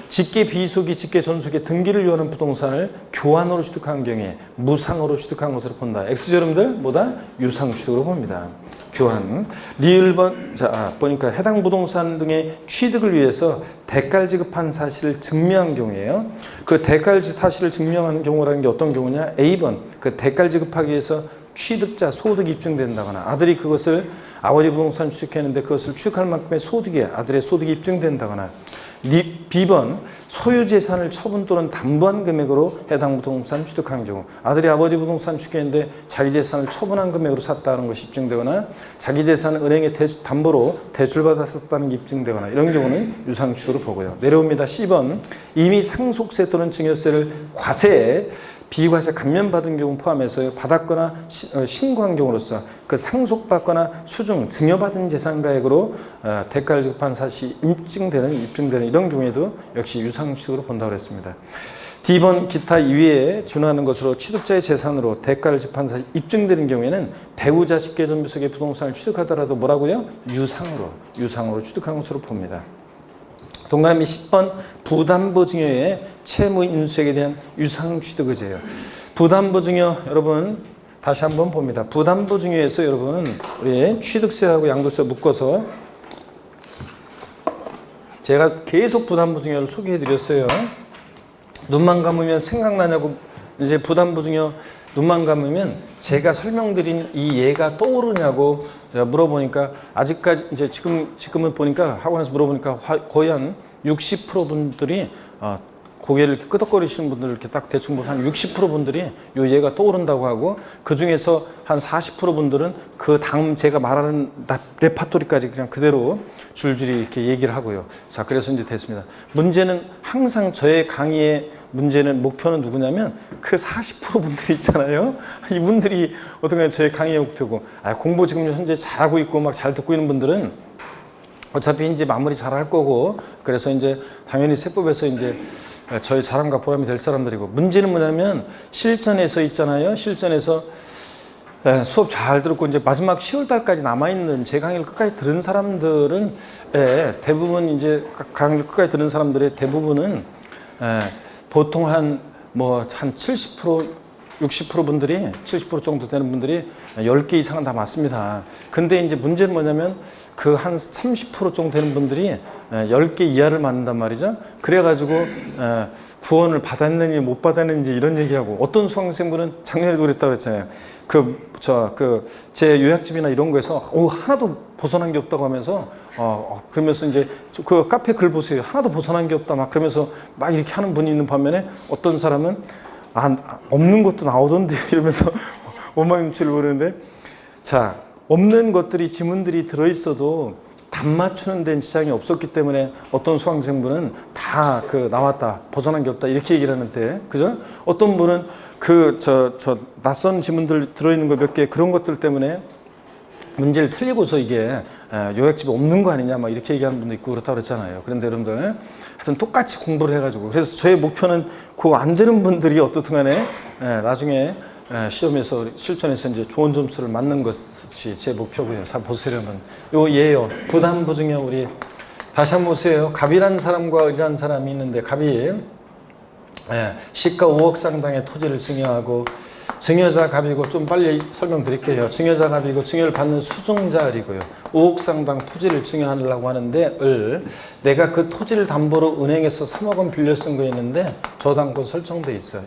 직계 비속이 직계 존속의 등기를 요하는 부동산을 교환으로 취득한 경우에 무상으로 취득한 것으로 본다. X죠, 여러분들? 뭐다? 유상 취득으로 봅니다. 교환. 리을번, 보니까 해당 부동산 등의 취득을 위해서 대가를 지급한 사실을 증명한 경우에요. 그 대가를 사실을 증명하는 경우라는 게 어떤 경우냐? A번, 그 대가를 지급하기 위해서 취득자 소득이 입증된다거나 아들이 그것을 아버지 부동산 취득했는데 그것을 취득할 만큼의 소득이 아들의 소득이 입증된다거나 B번 소유재산을 처분 또는 담보한 금액으로 해당 부동산 취득한 경우 아들이 아버지 부동산 취득했는데 자기 재산을 처분한 금액으로 샀다는 것이 입증되거나 자기 재산을 은행에 담보로 대출받았었다는 게 입증되거나 이런 경우는 유상 취득으로 보고요. 내려옵니다. C번 이미 상속세 또는 증여세를 과세에 비과세 감면받은 경우 포함해서 받았거나 신고한 경우로서 그 상속받거나 수증, 증여받은 재산가액으로 대가를 지급한 사실이 입증되는 이런 경우에도 역시 유상취득으로 본다고 했습니다. D번 기타 이외에 준하는 것으로 취득자의 재산으로 대가를 지급한 사실이 입증되는 경우에는 배우자 직계존비속의 부동산을 취득하더라도 뭐라고요? 유상으로 취득한 것으로 봅니다. 동그라미 10번 부담보 증여의 채무 인수액에 대한 유상 취득 의제예요. 부담보 증여 여러분 다시 한번 봅니다. 부담보 증여에서 여러분 우리 취득세하고 양도세 묶어서 제가 계속 부담보 증여를 소개해 드렸어요. 눈만 감으면 생각나냐고 이제 부담보 증여 눈만 감으면 제가 설명드린 이 예가 떠오르냐고 제가 물어보니까 아직까지 이제 지금은 보니까 학원에서 물어보니까 거의 한 60% 분들이 고개를 이렇게 끄덕거리시는 분들 이렇게 딱 대충 보면 한 60% 분들이 요 예가 떠오른다고 하고 그 중에서 한 40% 분들은 그 다음 제가 말하는 레파토리까지 그냥 그대로 줄줄이 이렇게 얘기를 하고요. 자, 그래서 이제 됐습니다. 문제는 항상 저의 강의의 문제는 목표는 누구냐면 그 40% 분들이 있잖아요. 이분들이 어떻게 저의 강의의 목표고 공부 지금 현재 잘하고 있고 막 잘 듣고 있는 분들은 어차피 이제 마무리 잘 할 거고 그래서 이제 당연히 세법에서 이제 저의 자랑과 보람이 될 사람들이고 문제는 뭐냐면 실전에서 있잖아요. 실전에서 수업 잘 들었고 이제 마지막 10월 달까지 남아있는 제 강의를 끝까지 들은 사람들은 대부분 이제 강의를 끝까지 들은 사람들의 대부분은 보통 한 70%, 60% 분들이 70% 정도 되는 분들이 10개 이상은 다 맞습니다. 근데 이제 문제는 뭐냐면 그 한 30% 정도 되는 분들이 10개 이하를 맞는단 말이죠. 그래가지고 구원을 받았는지 못 받았는지 이런 얘기하고 어떤 수강생분은 작년에도 그랬다고 그랬잖아요. 제 요약집이나 이런 거에서 하나도 벗어난 게 없다고 하면서 그러면서 이제 그 카페 글 보세요. 하나도 벗어난 게 없다 막 그러면서 막 이렇게 하는 분이 있는 반면에 어떤 사람은 없는 것도 나오던데 이러면서 원망임치를 모르는데 자 없는 것들이 지문들이 들어있어도 답 맞추는 데는 지장이 없었기 때문에 어떤 수강생분은 다 나왔다 벗어난 게 없다 이렇게 얘기를 하는데 그죠? 어떤 분은 낯선 지문들 들어있는 거 몇 개 그런 것들 때문에 문제를 틀리고서 이게 요약집에 없는 거 아니냐 막 이렇게 얘기하는 분도 있고 그렇다고 그랬잖아요. 그런데 여러분들 하여튼 똑같이 공부를 해가지고 그래서 저의 목표는 그 안 되는 분들이 어떻든 간에 나중에 시험에서 실전에서 이제 좋은 점수를 맞는 것이 제 목표고요. 잘 보세요 여러분. 요 예요. 부담보 증여 우리 다시 한번 보세요. 갑이라는 사람과 을이라는 사람이 있는데 갑이 시가 5억 상당의 토지를 증여하고 증여자 갑이고 좀 빨리 설명드릴게요. 증여자 갑이고 증여를 받는 수증자 을이고요. 5억 상당 토지를 증여하려고 하는데 내가 그 토지를 담보로 은행에서 3억 원 빌려 쓴 거 있는데 저당권 설정돼 있어요.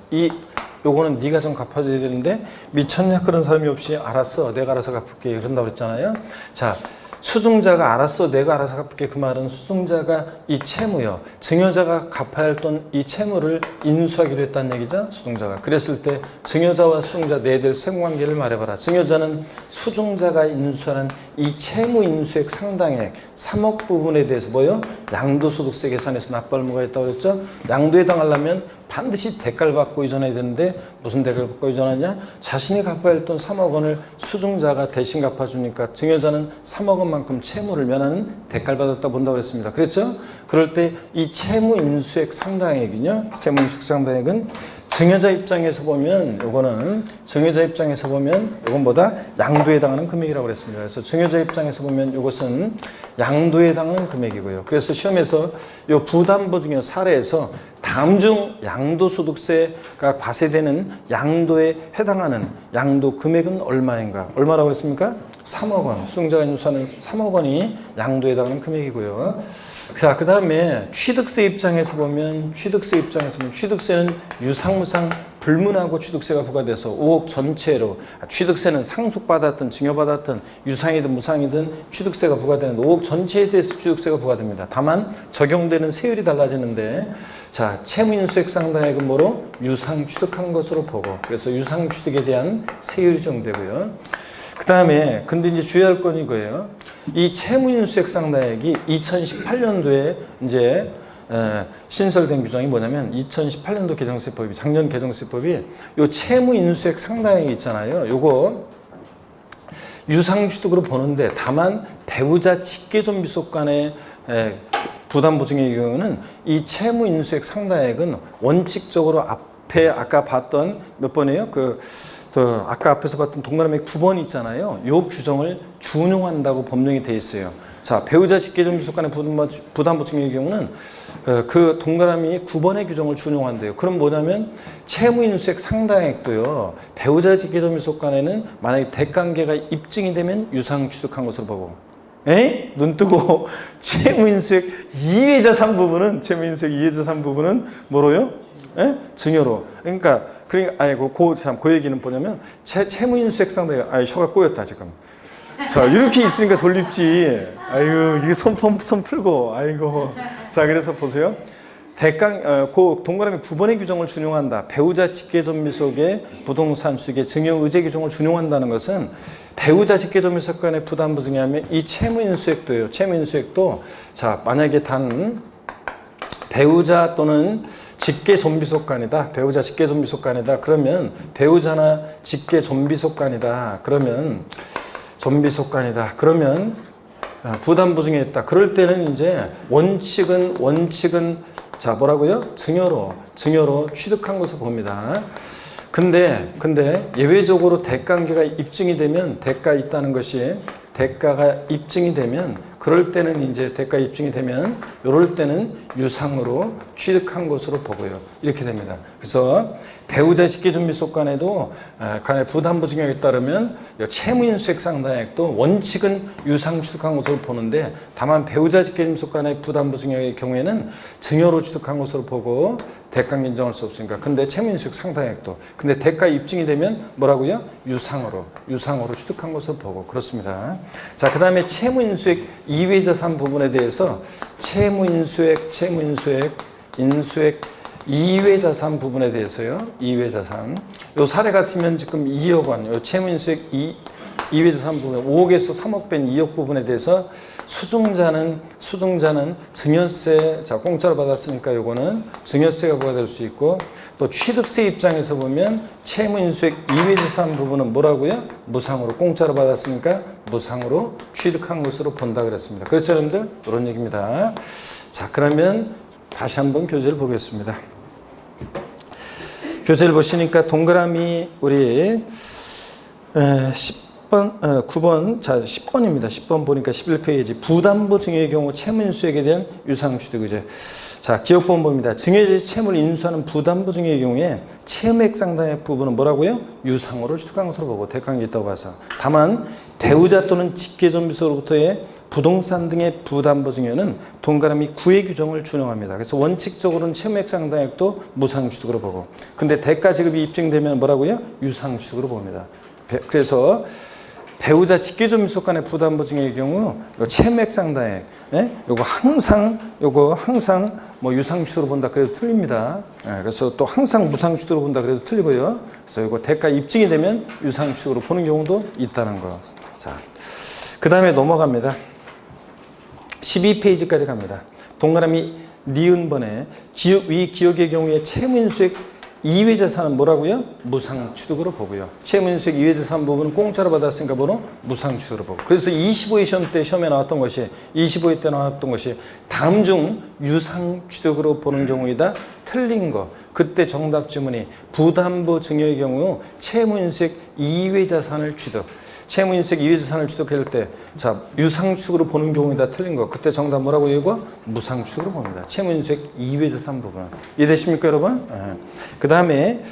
요거는 네가 좀 갚아줘야 되는데 미쳤냐 그런 사람이 없이 알았어 내가 알아서 갚을게 이런다고 그랬잖아요. 자, 수증자가 알았어 내가 알아서 갚을게 그 말은 수증자가 이 채무요 증여자가 갚아야 할 돈 이 채무를 인수하기로 했다는 얘기죠. 수증자가 그랬을 때 증여자와 수증자 내들 세무관계를 말해봐라. 증여자는 수증자가 인수하는 이 채무 인수액 상당액 3억 부분에 대해서 뭐요? 양도소득세 계산에서 납부할 의무가 있다고 그랬죠. 양도에 당하려면 반드시 대가를 받고 이전해야 되는데 무슨 대가를 받고 이전하냐? 자신이 갚아야 할 돈 3억 원을 수증자가 대신 갚아주니까 증여자는 3억 원만큼 채무를 면하는 대가를 받았다 본다고 그랬습니다. 그랬죠? 그럴 때 이 채무 인수액 상당액이요. 채무 인수액 상당액은 증여자 입장에서 보면 요거는 증여자 입장에서 보면 요건 뭐다? 양도에 해당하는 금액이라고 그랬습니다. 그래서 증여자 입장에서 보면 요것은 양도에 해당하는 금액이고요. 그래서 시험에서 요 부담보 증여 사례에서 다음 중 양도소득세가 과세되는 양도에 해당하는 양도 금액은 얼마인가? 얼마라고 했습니까? 3억 원. 수증자가 인수하는 3억 원이 양도에 해당하는 금액이고요. 자, 그 다음에 취득세 입장에서 보면 취득세는 유상무상 불문하고 취득세가 부과돼서 5억 전체로 취득세는 상속받았든 증여받았든 유상이든 무상이든 취득세가 부과되는 5억 전체에 대해서 취득세가 부과됩니다. 다만 적용되는 세율이 달라지는데 자, 채무인수액 상당액은 뭐로? 유상 취득한 것으로 보고 그래서 유상 취득에 대한 세율이 적용되고요. 그 다음에 근데 이제 주의할 건 이거예요. 이 채무인수액 상당액이 2018년도에 이제 신설된 규정이 뭐냐면 2018년도 개정세법이 작년 개정세법이 요 채무인수액 상당액이 있잖아요. 요거 유상취득으로 보는데 다만 배우자 직계존비속 간의 부담보증의 경우는 이 채무인수액 상당액은 원칙적으로 앞에 아까 봤던 몇 번이에요? 아까 앞에서 봤던 동그라미 9번 있잖아요. 요 규정을 준용한다고 법령이 돼 있어요. 자, 배우자 직계존비속 간의 부담보증의 경우는 그 동그라미 9번의 규정을 준용한대요. 그럼 뭐냐면 채무인수액 상당액도요. 배우자 직계존비속 간에는 만약에 대관계가 입증이 되면 유상 취득한 것으로 보고 에이? 눈 뜨고 채무인수액 이외자산 부분은 뭐로요? 에? 증여로. 그러니까 그 얘기는 뭐냐면 채무인수액 상당액 혀가 꼬였다 지금. 자, 이렇게 있으니까 솔립지. 아유, 이게 손 풀고. 아이고. 자, 그래서 보세요. 그 동그라미 9번의 규정을 준용한다. 배우자 직계존비속의 부동산 취득의 증여 의제 규정을 준용한다는 것은 배우자 직계존비속 간의 부담부 증에 하면 이 채무인수액도예요. 채무인수액도 자, 만약에 단 배우자 또는 직계존비속 간이다. 배우자 직계존비속 간이다. 그러면 배우자나 직계존비속 간이다. 그러면 부담보증에 있다. 그럴 때는 이제 원칙은 자 뭐라고요? 증여로 취득한 것을 봅니다. 근데 예외적으로 대가관계가 입증이 되면 대가가 입증이 되면 그럴 때는 이제 대가 입증이 되면 이럴 때는 유상으로 취득한 것으로 보고요. 이렇게 됩니다. 그래서 배우자 직계존비속 간에도 간의 부담보증액에 따르면 채무인수액 상당액도 원칙은 유상 취득한 것으로 보는데 다만 배우자 직계존비속 간의 부담보증액의 경우에는 증여로 취득한 것으로 보고 대가는 인정할 수 없으니까. 근데 채무인수액 상당액도 근데 대가 입증이 되면 뭐라고요? 유상으로 취득한 것으로 보고 그렇습니다. 자, 그 다음에 채무인수액 이외자산 부분에 대해서 채무인수액 이외자산 부분에 대해서요. 이외자산. 요 사례 같으면 지금 2억 원, 요 채무인수액 이외자산 부분 5억에서 3억 뺀 2억 부분에 대해서 수증자는 증여세, 자, 공짜로 받았으니까 요거는 증여세가 부과될 수 있고 또 취득세 입장에서 보면 채무인수액 이외자산 부분은 뭐라고요? 무상으로 공짜로 받았으니까 무상으로 취득한 것으로 본다 그랬습니다. 그렇죠, 여러분들? 그런 얘기입니다. 자, 그러면 다시 한번 교재를 보겠습니다. 교재를 보시니까 동그라미 우리 9번, 자 10번입니다. 10번 보니까 11페이지 부담보 증여의 경우 채무인수액에 대한 유상취득의제. 자, 기억본봅니다. 증여의 채무를 인수하는 부담보 증여의 경우에 채무액 상당의 부분은 뭐라고요? 유상으로 취득한 것으로 보고 대가관계 있다고 봐서. 다만 배우자 또는 직계존비속으로부터의 부동산 등의 부담보 증여는 동그라미 9의 규정을 준용합니다. 그래서 원칙적으로는 채무액 상당액도 무상취득으로 보고, 근데 대가 지급이 입증되면 뭐라고요? 유상취득으로 봅니다. 그래서 배우자 직계존 밀속 간의 부담보 증여의 경우 채무액 상당액, 요거 항상 뭐 유상취득으로 본다 그래도 틀립니다. 그래서 또 항상 무상취득으로 본다 그래도 틀리고요. 그래서 요거 대가 입증이 되면 유상취득으로 보는 경우도 있다는 거. 자, 그 다음에 넘어갑니다. 12페이지까지 갑니다. 동그라미 니은번에 위 기억의 경우에 채무인수액 이외 자산은 뭐라고요? 무상취득으로 보고요. 채무인수액 이외 자산 부분은 공짜로 받았으니까 뭐로? 무상취득으로 보고. 그래서 25회 시험 때 시험에 나왔던 것이 25회 때 나왔던 것이 다음 중 유상취득으로 보는 경우이다. 틀린 거. 그때 정답 지문이 부담보 증여의 경우 채무인수액 이외 자산을 취득. 채무인수액 이외 자산을 취득할 때, 자, 유상취득으로 보는 경우이다. 틀린 거. 그때 정답 뭐라고 이거? 무상취득으로 봅니다. 채무인수액 이외 자산 부분은. 이해되십니까, 여러분? 그 다음에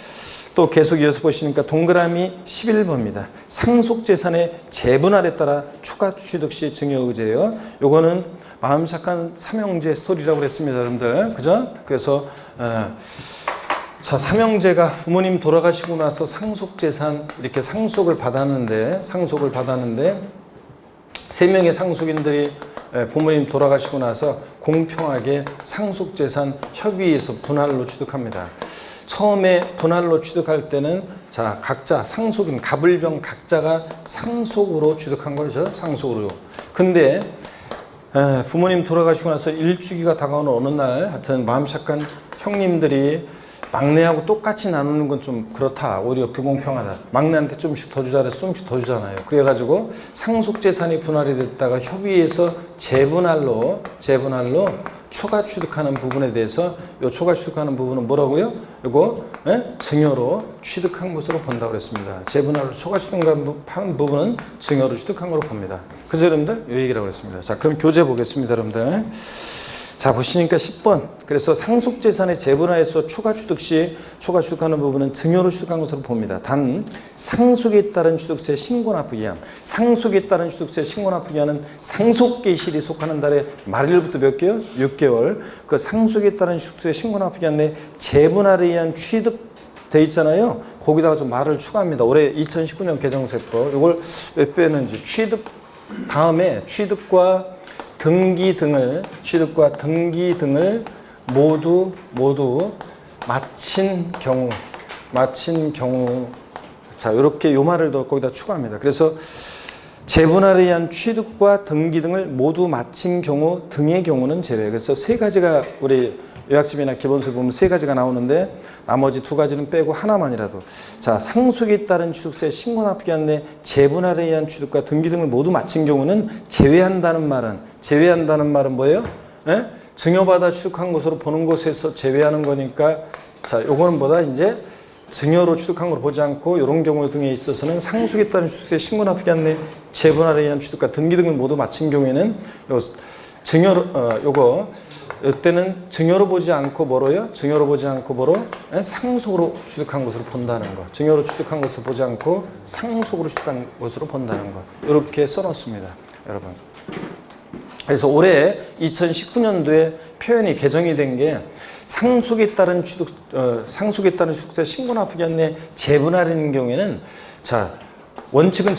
또 계속 이어서 보시니까 동그라미 11번입니다. 상속재산의 재분할에 따라 추가 취득 시 증여 의제예요. 요거는 마음 착한 삼형제 스토리라고 그랬습니다, 여러분들. 그죠? 그래서, 자, 삼형제가 부모님 돌아가시고 나서 상속재산 이렇게 상속을 받았는데 세 명의 상속인들이 부모님 돌아가시고 나서 공평하게 상속재산 협의해서 분할로 취득합니다. 처음에 분할로 취득할 때는 자, 각자 상속인 갑을병 각자가 상속으로 취득한 거죠. 상속으로. 근데 부모님 돌아가시고 나서 일주기가 다가오는 어느 날 하여튼 마음 착한 형님들이 막내하고 똑같이 나누는 건 좀 그렇다. 오히려 불공평하다. 막내한테 좀씩 더 주자 그래서 좀씩 더 주잖아요. 그래가지고 상속재산이 분할이 됐다가 협의해서 재분할로 초과 취득하는 부분에 대해서 이 초과 취득하는 부분은 뭐라고요? 이거 증여로 취득한 것으로 본다고 그랬습니다. 재분할로 초과 취득한 부분은 증여로 취득한 걸로 봅니다. 그래서 여러분들 이 얘기라고 그랬습니다. 자, 그럼 교재 보겠습니다, 여러분들. 자, 보시니까 10번. 그래서 상속재산의 재분할에서 초과 취득 시 초과 취득하는 부분은 증여로 취득한 것으로 봅니다. 단 상속에 따른 취득세 신고납부기한, 상속에 따른 취득세 신고납부기한은 상속계실이 속하는 달에 말일부터 몇 개월? 6개월. 그 상속에 따른 취득세 신고납부기한 내 재분할에 의한 취득 돼 있잖아요. 거기다가 좀 말을 추가합니다. 올해 2019년 개정세법. 이걸 왜 빼는지. 취득 다음에 취득과 등기 등을 모두 마친 경우 자, 이렇게 요 말을 더 거기다 추가합니다. 그래서 재분할에 의한 취득과 등기 등을 모두 마친 경우 등의 경우는 제외. 그래서 세 가지가 우리 요약집이나 기본서에 보면 세 가지가 나오는데 나머지 두 가지는 빼고 하나만이라도, 자, 상속에 따른 취득세 신고납부기한 내 재분할에 의한 취득과 등기 등을 모두 마친 경우는 제외한다는 말은 뭐예요? 증여받아 취득한 것으로 보는 것에서 제외하는 거니까, 자, 요거는 뭐다? 이제 증여로 취득한 걸 보지 않고 이런 경우 등에 있어서는 상속에 따른 취득세 신고납부기한 내 재분할에 의한 취득과 등기 등을 모두 마친 경우에는 요 증여로 이때는 증여로 보지 않고 뭐로요? 상속으로 취득한 것으로 본다는 거. 증여로 취득한 것을 보지 않고 상속으로 취득한 것으로 본다는 거. 이렇게 써놓습니다, 여러분. 그래서 올해 2019년도에 표현이 개정이 된 게 상속에 따른 취득세 신고납부기한 내 재분할인 경우에는, 자, 원칙은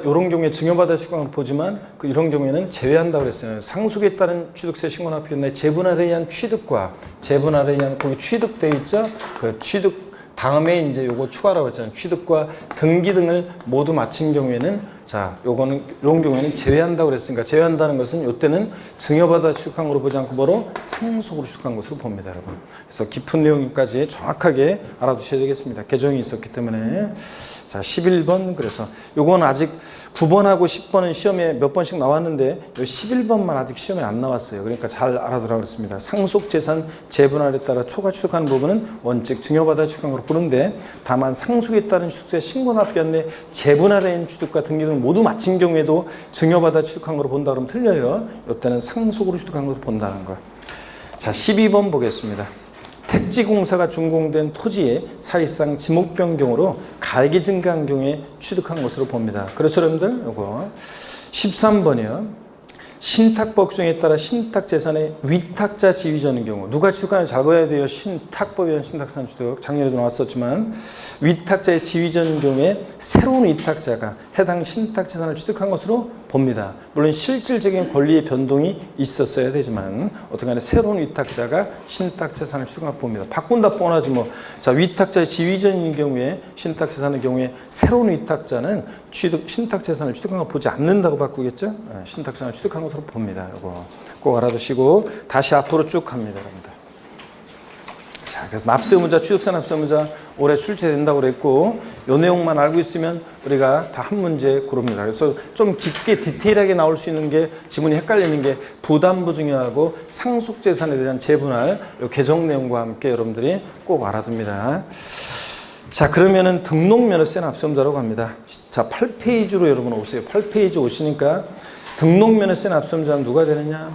이런 경우에 증여받아 취득한 걸 보지만 이런 경우에는 제외한다고 그랬어요. 상속에 따른 취득세 신고납부기한 내 재분할에 의한 취득과 재분할에 의한 거기 취득돼 있죠. 그 취득 다음에 이제 요거 추가라고 했잖아요. 취득과 등기 등을 모두 마친 경우에는, 자, 이런 경우에는 제외한다고 그랬으니까 제외한다는 것은 이때는 증여받아 취득한 걸로 보지 않고 뭐로? 상속으로 취득한 것으로 봅니다, 여러분. 그래서 깊은 내용까지 정확하게 알아두셔야 되겠습니다. 개정이 있었기 때문에. 자, 11번. 그래서 요건 아직 9번하고 10번은 시험에 몇 번씩 나왔는데 요 11번만 아직 시험에 안 나왔어요. 그러니까 잘 알아두라고 그랬습니다. 상속재산 재분할에 따라 초과 취득하는 부분은 원칙 증여받아 취득한 걸로 보는데, 다만 상속에 따른 취득세 신고납부기한 내 재분할에 의한 취득과 등기 등 모두 마친 경우에도 증여받아 취득한 걸로 본다 그러면 틀려요. 이때는 상속으로 취득한 것으로 본다는 거. 자, 12번 보겠습니다. 택지공사가 준공된 토지에 사실상 지목 변경으로 가액이 증가한 경우에 취득한 것으로 봅니다. 그래서 여러분들 요거 13번이요. 신탁법 중에 따라 신탁재산의 위탁자 지위자는 경우 누가 취득하는지 잘 봐야 돼요. 신탁법에 의한 신탁재산 취득 작년에도 나왔었지만 위탁자의 지위자는 경우에 새로운 위탁자가 해당 신탁재산을 취득한 것으로 봅니다. 물론 실질적인 권리의 변동이 있었어야 되지만 어떻게 간에 새로운 위탁자가 신탁재산을 취득한 것으로 봅니다. 바꾼다 뻔하지 뭐. 자, 위탁자의 지위자인 경우에 신탁재산의 경우에 새로운 위탁자는 신탁재산을 취득한 걸 보지 않는다고 바꾸겠죠? 신탁재산을 취득한 것으로 봅니다. 이거 꼭 알아두시고 다시 앞으로 쭉 갑니다. 여러분들. 자, 그래서 납세의무자, 취득세 납세의무자 올해 출제된다고 그랬고 이 내용만 알고 있으면 우리가 다 한 문제 고릅니다. 그래서 좀 깊게 디테일하게 나올 수 있는 게 지문이 헷갈리는 게 부담부 중요하고 상속재산에 대한 재분할 개정 내용과 함께 여러분들이 꼭 알아둡니다. 자, 그러면은 등록면허세 납세의무자라고 합니다. 자, 8페이지로 여러분 오세요. 8페이지 오시니까 등록면허세 납세의무자는 누가 되느냐?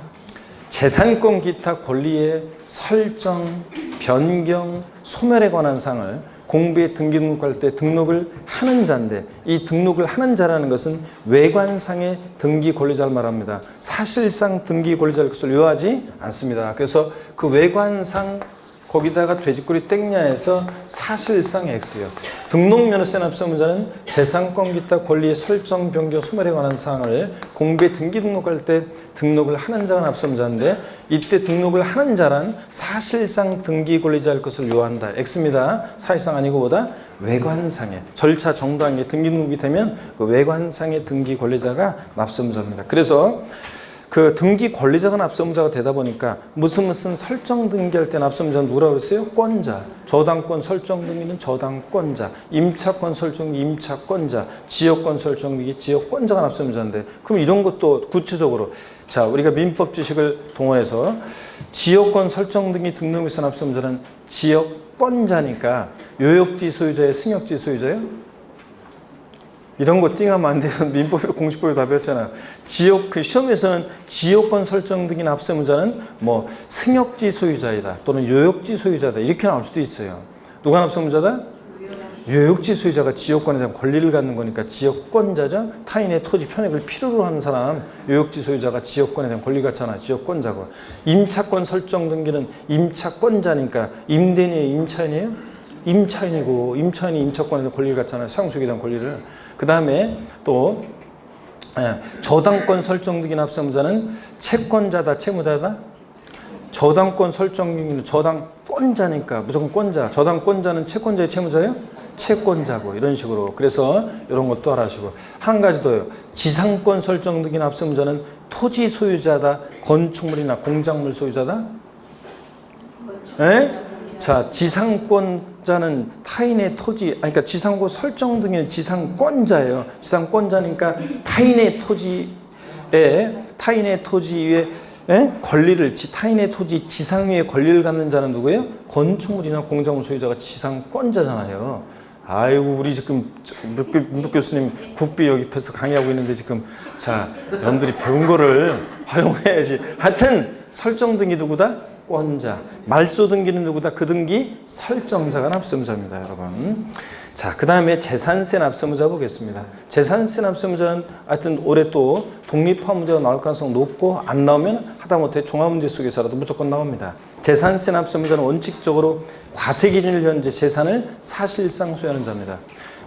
재산권 기타 권리의 설정, 변경, 소멸에 관한 사항을 공부에 등기 등록할 때 등록을 하는 자인데 이 등록을 하는 자라는 것은 외관상의 등기 권리자를 말합니다. 사실상 등기 권리자를 것을 요하지 않습니다. 그래서 그 외관상 거기다가 돼지꼬리 땡냐에서 사실상 X요. 등록면허세 납세의무자는 재산권 기타 권리의 설정, 변경, 소멸에 관한 사항을 공부에 등기 등록할 때 등록을 하는 자가 납세의무자인데 이때 등록을 하는 자란 사실상 등기 권리자일 것을 요한다. X입니다. 사실상 아니고 보다 외관상의 절차 정당하게 등기 등록이 되면 그 외관상의 등기 권리자가 납세의무자입니다. 그래서 그 등기 권리자가 납세의무자가 되다 보니까 무슨 설정 등기할 때 납세의무자는 누구라고 그랬어요? 권자. 저당권 설정 등기는 저당권자. 임차권 설정 등기 임차권자. 지역권 설정 등기 지역권자가 납세의무자인데 그럼 이런 것도 구체적으로 자, 우리가 민법 지식을 동원해서 지역권 설정 등기 등록에서 납세의무자는 지역권자니까 요역지 소유자의 승역지 소유자예요? 이런 거 띵하면 안 돼요. 민법으로 공식법으로 다 배웠잖아요. 그 시험에서는 지역권 설정 등기 납세의무자는 뭐 승역지 소유자이다 또는 요역지 소유자다 이렇게 나올 수도 있어요. 누가 납세의무자다? 요역지 소유자가 지역권에 대한 권리를 갖는 거니까 지역권자죠. 타인의 토지 편익을 필요로 하는 사람 요역지 소유자가 지역권에 대한 권리 갖잖아. 지역권자고. 임차권 설정 등기는 임차권자니까 임대인이에요? 임차인이에요? 임차인이고 임차인이 임차권에 대한 권리를 갖잖아요. 사용수익에 대한 권리를. 그 다음에 또 저당권 설정 등기 납세의무자는 채권자다, 채무자다? 저당권 설정 등기는 저당권자니까 무조건 권자. 저당권자는 채권자의 채무자예요? 채권자고 이런 식으로. 그래서 이런 것도 알아주시고 한 가지 더요. 지상권 설정 등기 납세의무자는 토지 소유자다, 건축물이나 공작물 소유자다? 에? 자, 지상권자는 타인의 토지, 그러니까 지상권 설정 등기는 지상권자예요. 지상권자니까 타인의 토지에 권리를 타인의 토지 지상 위에 권리를 갖는 자는 누구예요? 건축물이나 공작물 소유자가 지상권자잖아요. 아이고 우리 지금 문복 교수님 국비 여기 옆에서 강의하고 있는데 지금 자 여러분들이 배운 거를 활용해야지. 하여튼 설정 등기 누구다? 권자. 말소 등기는 누구다? 그 등기 설정자가 납세의무자입니다, 여러분. 자, 그 다음에 재산세 납세의무자 보겠습니다. 재산세 납세의무자는 하여튼 올해 또 독립화 문제가 나올 가능성 높고 안 나오면 하다못해 종합문제 속에서라도 무조건 나옵니다. 재산세 납세의무자는 원칙적으로 과세기준일 현재 재산을 사실상 소유하는 자입니다.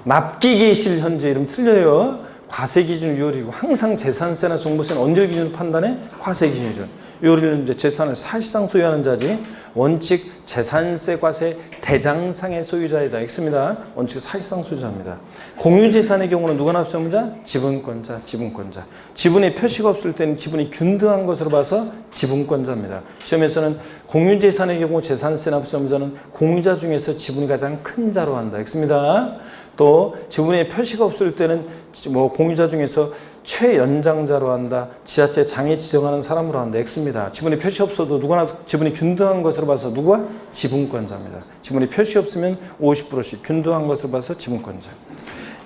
납기계실 현재 이름 틀려요. 과세기준 6월이고 항상 재산세나 종부세는 언제 기준으로 판단해? 과세기준이죠. 6월은 이제 재산을 사실상 소유하는 자지 원칙 재산세 과세 대장상의 소유자이다. X입니다. 원칙 사실상 소유자입니다. 공유재산의 경우는 누가 납세의무자? 지분권자, 지분권자. 지분의 표시가 없을 때는 지분이 균등한 것으로 봐서 지분권자입니다. 시험에서는 공유재산의 경우 재산세 납세의무자는 공유자 중에서 지분이 가장 큰 자로 한다. X입니다. 또 지분의 표시가 없을 때는 뭐 공유자 중에서 최연장자로 한다. 지자체 장애 지정하는 사람으로 한다. X입니다. 지분의 표시 없어도 누구나 지분이 균등한 것으로 봐서 누가? 지분권자입니다. 지분의 표시 없으면 50%씩 균등한 것으로 봐서 지분권자.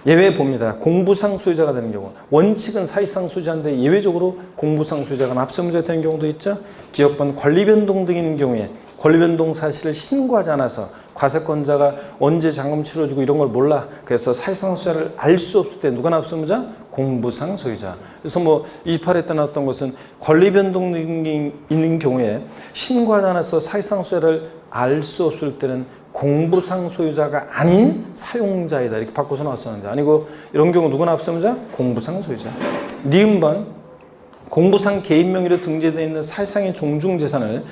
예외 봅니다. 공부상 소유자가 되는 경우. 원칙은 사실상 소유자인데 예외적으로 공부상 소유자가 납세의무자가 되는 경우도 있죠. 기업권 권리 변동 등이 있는 경우에 권리변동 사실을 신고하지 않아서 과세권자가 언제 잔금 치러주고 이런 걸 몰라. 그래서 사실상 소유자를 알 수 없을 때 누가 납세의무자? 공부상 소유자. 그래서 뭐 28회 때 나왔던 것은 권리변동 등이 있는 경우에 신고하지 않아서 사실상 소유자를 알 수 없을 때는 공부상 소유자가 아닌 사용자이다. 이렇게 바꿔서 나왔었는데 아니고 이런 경우 누가 납세의무자? 공부상 소유자. 니은번 공부상 개인 명의로 등재되어 있는 사실상의 종중재산을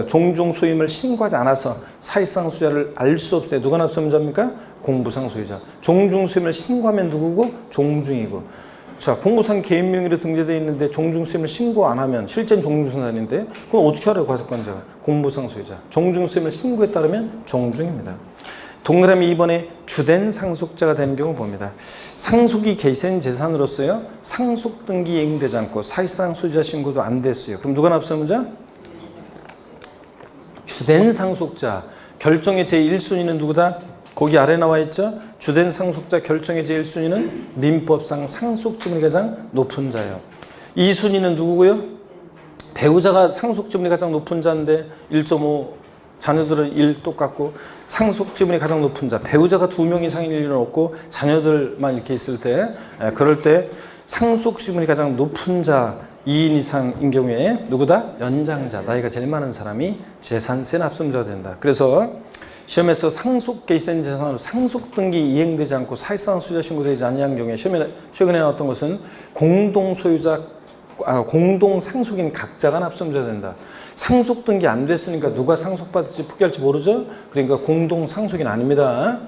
종중 소임을 신고하지 않아서 사실상 소유자를 알 수 없을 때 누가 납세의무자입니까? 공부상 소유자. 종중 소임을 신고하면 누구고? 종중이고. 자, 공부상 개인 명의로 등재되어 있는데 종중 소임을 신고 안 하면 실제는 종중재산인데 그럼 어떻게 하래요? 과세권자가? 공부상 소유자. 종중 소임을 신고에 따르면 종중입니다. 동그라미 2번에 주된 상속자가 되는 경우 봅니다. 상속이 개시된 재산으로서요. 상속 등기 이행되지 않고 사실상 소유자 신고도 안 됐어요. 그럼 누가 납세의무자? 주된 상속자. 결정의 제1순위는 누구다? 거기 아래 나와 있죠? 주된 상속자 결정의 제1순위는 민법상 상속지분이 가장 높은 자예요. 2순위는 누구고요? 배우자가 상속지분이 가장 높은 자인데 1.5 자녀들은 1 똑같고 상속지분이 가장 높은 자 배우자가 2명 이상일 일은 없고 자녀들만 이렇게 있을 때 그럴 때 상속지분이 가장 높은 자 2인 이상인 경우에 누구다? 연장자 나이가 제일 많은 사람이 재산세 납세의무자가 된다. 그래서 시험에서 상속 개시된 재산으로 상속 등기 이행되지 않고 사실상 소유자 신고되지 않는 경우에 최근에 나왔던 것은 공동 소유자 공동 상속인 각자가 납세의무자가 된다. 상속 등기 안 됐으니까 누가 상속받을지 포기할지 모르죠. 그러니까 공동 상속인 아닙니다.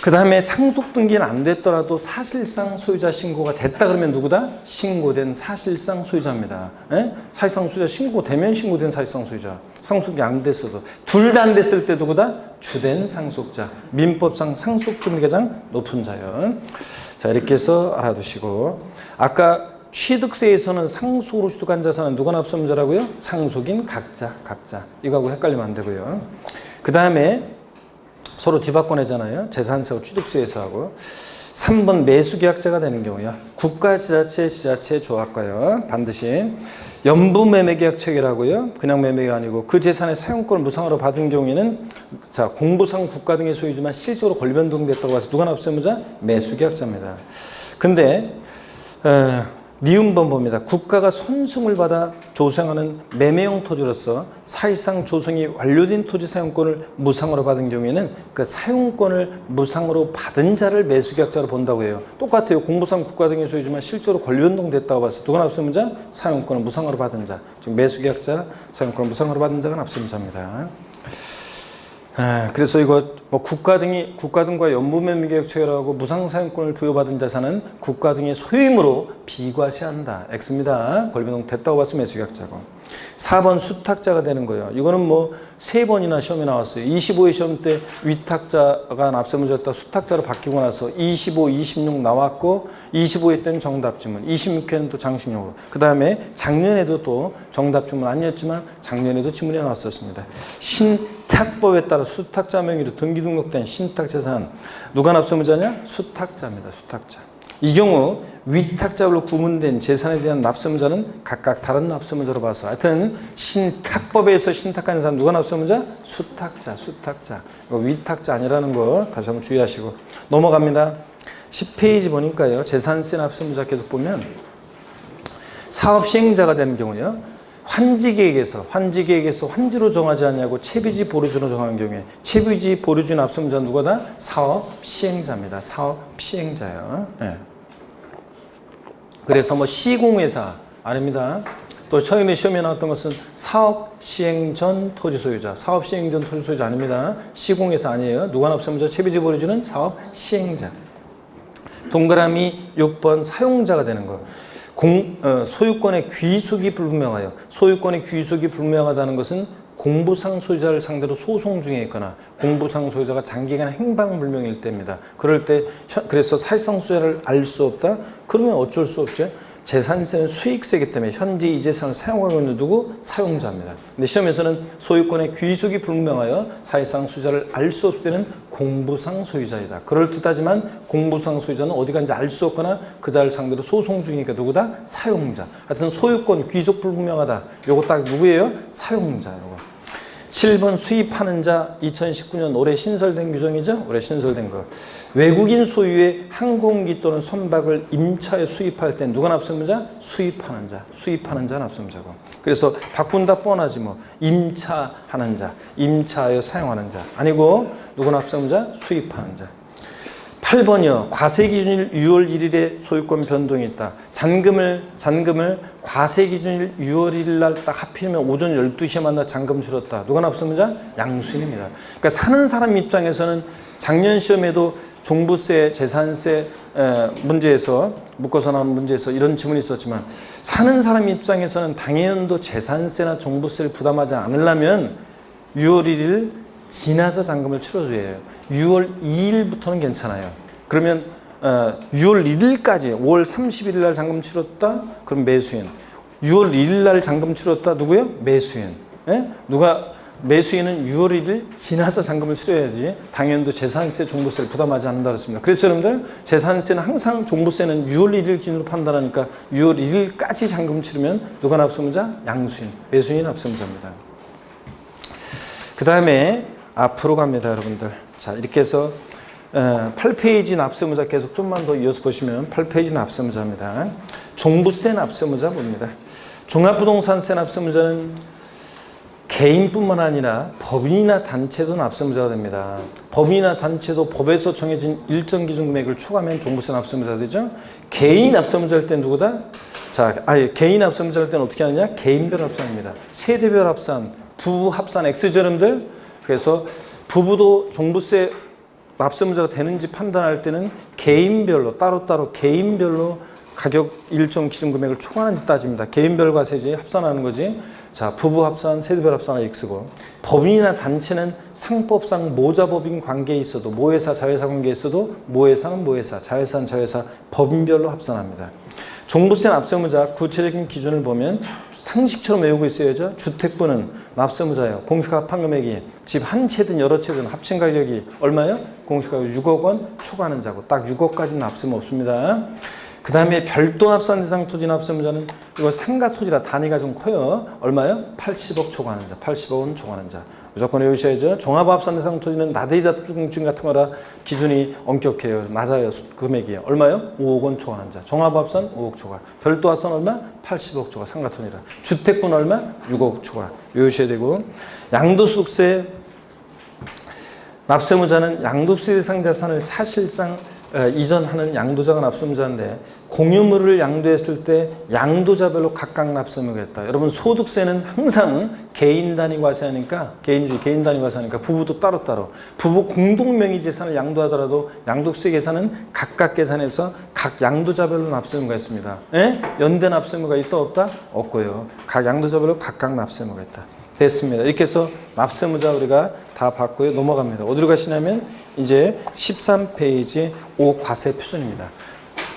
그 다음에 상속 등기는 안 됐더라도 사실상 소유자 신고가 됐다 그러면 누구다? 신고된 사실상 소유자입니다. 에? 사실상 소유자 신고되면 신고된 사실상 소유자. 상속이 안 됐어도 둘 다 안 됐을 때 누구다? 주된 상속자. 민법상 상속지분이 가장 높은 자요. 자, 이렇게 해서 알아두시고 아까 취득세에서는 상속으로 취득한 자산은 누가 납세의무자라고요? 상속인 각자. 이거하고 헷갈리면 안 되고요. 그 다음에 서로 뒤바꿔내잖아요. 재산세하고 취득세에서 하고. 3번 매수계약자가 되는 경우요. 국가, 지자체, 지자체 조합과요. 반드시 연부매매계약 체결하고요. 그냥 매매가 아니고 그 재산의 사용권을 무상으로 받은 경우에는 자 공부상 국가 등의 소유지만 실제로 권리변동됐다고 해서 누가 납세의무자? 매수계약자입니다. 근데 니은번 봅니다. 국가가 선승을 받아 조성하는 매매용 토지로서 사실상 조성이 완료된 토지 사용권을 무상으로 받은 경우에는 그 사용권을 무상으로 받은 자를 매수계약자로 본다고 해요. 똑같아요. 공부상 국가 등의 소유지만 실제로 권리변동됐다고 봐서 누가 납세의무자? 사용권을 무상으로 받은 자. 즉 매수계약자, 사용권을 무상으로 받은 자가 납세의무자입니다. 그래서 이거 뭐 국가 등과 연부매매계약 체결하고 무상사용권을 부여받은 자산은 국가 등의 소유임으로 비과세한다. X입니다. 권리변동 됐다고 봐서 매수계약자고. 4번 수탁자가 되는 거예요. 이거는 뭐 3번이나 시험에 나왔어요. 25회 시험 때 위탁자가 납세의무자였다 수탁자로 바뀌고 나서 25, 26 나왔고 25회 때는 정답지문, 26회는 또 장식용으로. 그 다음에 작년에도 또 정답지문 아니었지만 작년에도 지문이 나왔었습니다. 신탁법에 따라 수탁자 명의로 등기 등록된 신탁재산 누가 납세의무자냐? 수탁자입니다. 수탁자. 이 경우 위탁자로 구분된 재산에 대한 납세의무자는 각각 다른 납세의무자로 봐서 하여튼 신탁법에서 신탁한 사람 누가 납세의무자? 수탁자. 이거 위탁자 아니라는 거 다시 한번 주의하시고 넘어갑니다. 10페이지 보니까요. 재산세 납세의무자 계속 보면 사업시행자가 되는 경우요. 환지계획에서 환지로 정하지 않냐고 채비지 보류주로 정하는 경우에 채비지 보류주 납세의무자는 누구다? 사업시행자입니다. 사업시행자요. 네. 그래서 뭐 시공회사 아닙니다. 또 최근에 시험에 나왔던 것은 사업시행 전 토지소유자. 사업시행 전 토지소유자 아닙니다. 시공회사 아니에요. 누가 납세의무자? 채비지 보류주는 사업시행자. 동그라미 6번 사용자가 되는 거. 소유권의 귀속이 불분명하여 소유권의 귀속이 불분명하다는 것은 공부상 소유자를 상대로 소송 중에 있거나 공부상 소유자가 장기간 행방불명일 때입니다. 그럴 때 그래서 사실상 소유자를 알 수 없다? 그러면 어쩔 수 없죠. 재산세는 수익세이기 때문에 현재 이 재산을 사용하고 있는 누구? 사용자입니다. 근데 시험에서는 소유권의 귀속이 불분명하여 사실상 소유자를 알 수 없을 때는 공부상 소유자이다. 그럴듯하지만 공부상 소유자는 어디 간지 알 수 없거나 그 자를 상대로 소송 중이니까 누구다? 사용자. 하여튼 소유권 귀속 불분명하다. 요거 딱 누구예요? 사용자. 요거. 7번 수입하는 자 2019년 올해 신설된 규정이죠. 올해 신설된 거. 외국인 소유의 항공기 또는 선박을 임차에 수입할 때 누가 납세의무자? 수입하는 자. 수입하는 자 납세의무자고. 그래서 바꾼다 뻔하지 뭐. 임차하는 자. 임차하여 사용하는 자. 아니고 누가 납세의무자? 수입하는 자. 8번이요. 과세기준일 6월 1일에 소유권 변동이 있다. 잔금을 과세기준일 6월 1일 날 딱 하필이면 오전 12시에 만나 잔금 치렀다. 누가 납세의무자? 양수인입니다. 그러니까 사는 사람 입장에서는 작년 시험에도 종부세, 재산세 문제에서 묶어서 나온 문제에서 이런 질문이 있었지만 사는 사람 입장에서는 당연도 재산세나 종부세를 부담하지 않으려면 6월 1일 지나서 잔금을 치러줘야 해요. 6월 2일부터는 괜찮아요. 그러면 6월 1일까지 5월 31일 날 잔금 치렀다? 그럼 매수인. 6월 1일 날 잔금 치렀다? 누구요? 매수인. 예? 누가 매수인은 6월 1일 지나서 잔금을 치러야지 당연도 재산세, 종부세를 부담하지 않는다 그랬습니다. 그래서 여러분들 재산세는 항상 종부세는 6월 1일 기준으로 판단하니까 6월 1일까지 잔금 치르면 누가 납세의무자? 양수인. 매수인이 납세의무자입니다. 그 다음에 앞으로 갑니다, 여러분들. 자, 이렇게 해서 8페이지 납세의무자 계속 좀만 더 이어서 보시면 8페이지 납세의무자입니다. 종부세 납세의무자 봅니다. 종합부동산세 납세의무자는 개인뿐만 아니라 법인이나 단체도 납세의무자가 됩니다. 법인이나 단체도 법에서 정해진 일정 기준 금액을 초과하면 종부세 납세의무자가 되죠. 개인 납세의무자일 때 누구다? 자, 개인 납세의무자일 때는 어떻게 하느냐? 개인별 합산입니다. 세대별 합산, 부부 합산 X죠, 여러분들. 그래서 부부도 종부세 납세의무자가 되는지 판단할 때는 개인별로 따로따로 개인별로 가격 일정 기준 금액을 초과하는지 따집니다. 개인별 과세지 합산하는 거지. 자, 부부 합산, 세대별 합산은 X고 법인이나 단체는 상법상 모자법인 관계에 있어도 모회사, 자회사 관계에 있어도 모회사는 모회사, 자회사는 자회사 법인별로 합산합니다. 종부세 납세의무자 구체적인 기준을 보면 상식처럼 외우고 있어야죠. 주택부는 납세의무자예요. 공시가격 판금액이 집 한 채든 여러 채든 합친 가격이 얼마예요? 공시가격 6억 원 초과하는 자고 딱 6억까지는 납세의무 없습니다. 그 다음에 별도 합산 대상 토지 납세의무자는 이거 상가 토지라 단위가 좀 커요. 얼마요? 80억 초과하는 자, 80억 원 초과하는 자. 무조건 외우셔야죠. 종합합산 대상 토지는 나대이자증 같은 거라 기준이 엄격해요. 낮아요. 금액이. 얼마요? 5억 원 초과하는 자. 종합합산 5억 초과. 별도 합산 얼마? 80억 초과. 상가 토지라. 주택분 얼마? 6억 초과. 외우셔야 되고. 양도소득세 납세의무자는 양도세 대상 자산을 사실상 이전하는 양도자가 납세의무자인데 공유물을 양도했을 때 양도자별로 각각 납세의무가 있다. 여러분 소득세는 항상 개인 단위 과세하니까 개인주의 개인 단위 과세하니까 부부도 따로따로 부부 공동명의 재산을 양도하더라도 양도세 계산은 각각 계산해서 각 양도자별로 납세의무가 있습니다. 예? 연대 납세의무가 있다 없다? 없고요. 각 양도자별로 각각 납세의무가 있다. 됐습니다. 이렇게 해서 납세의무자 우리가 다 봤고요. 넘어갑니다. 어디로 가시냐면 이제 13페이지 5 과세 표준입니다.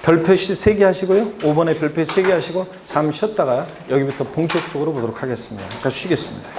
별표시 3개 하시고요. 5번에 별표시 3개 하시고 잠시 쉬었다가 여기부터 본격적으로 보도록 하겠습니다. 그러니까 쉬겠습니다.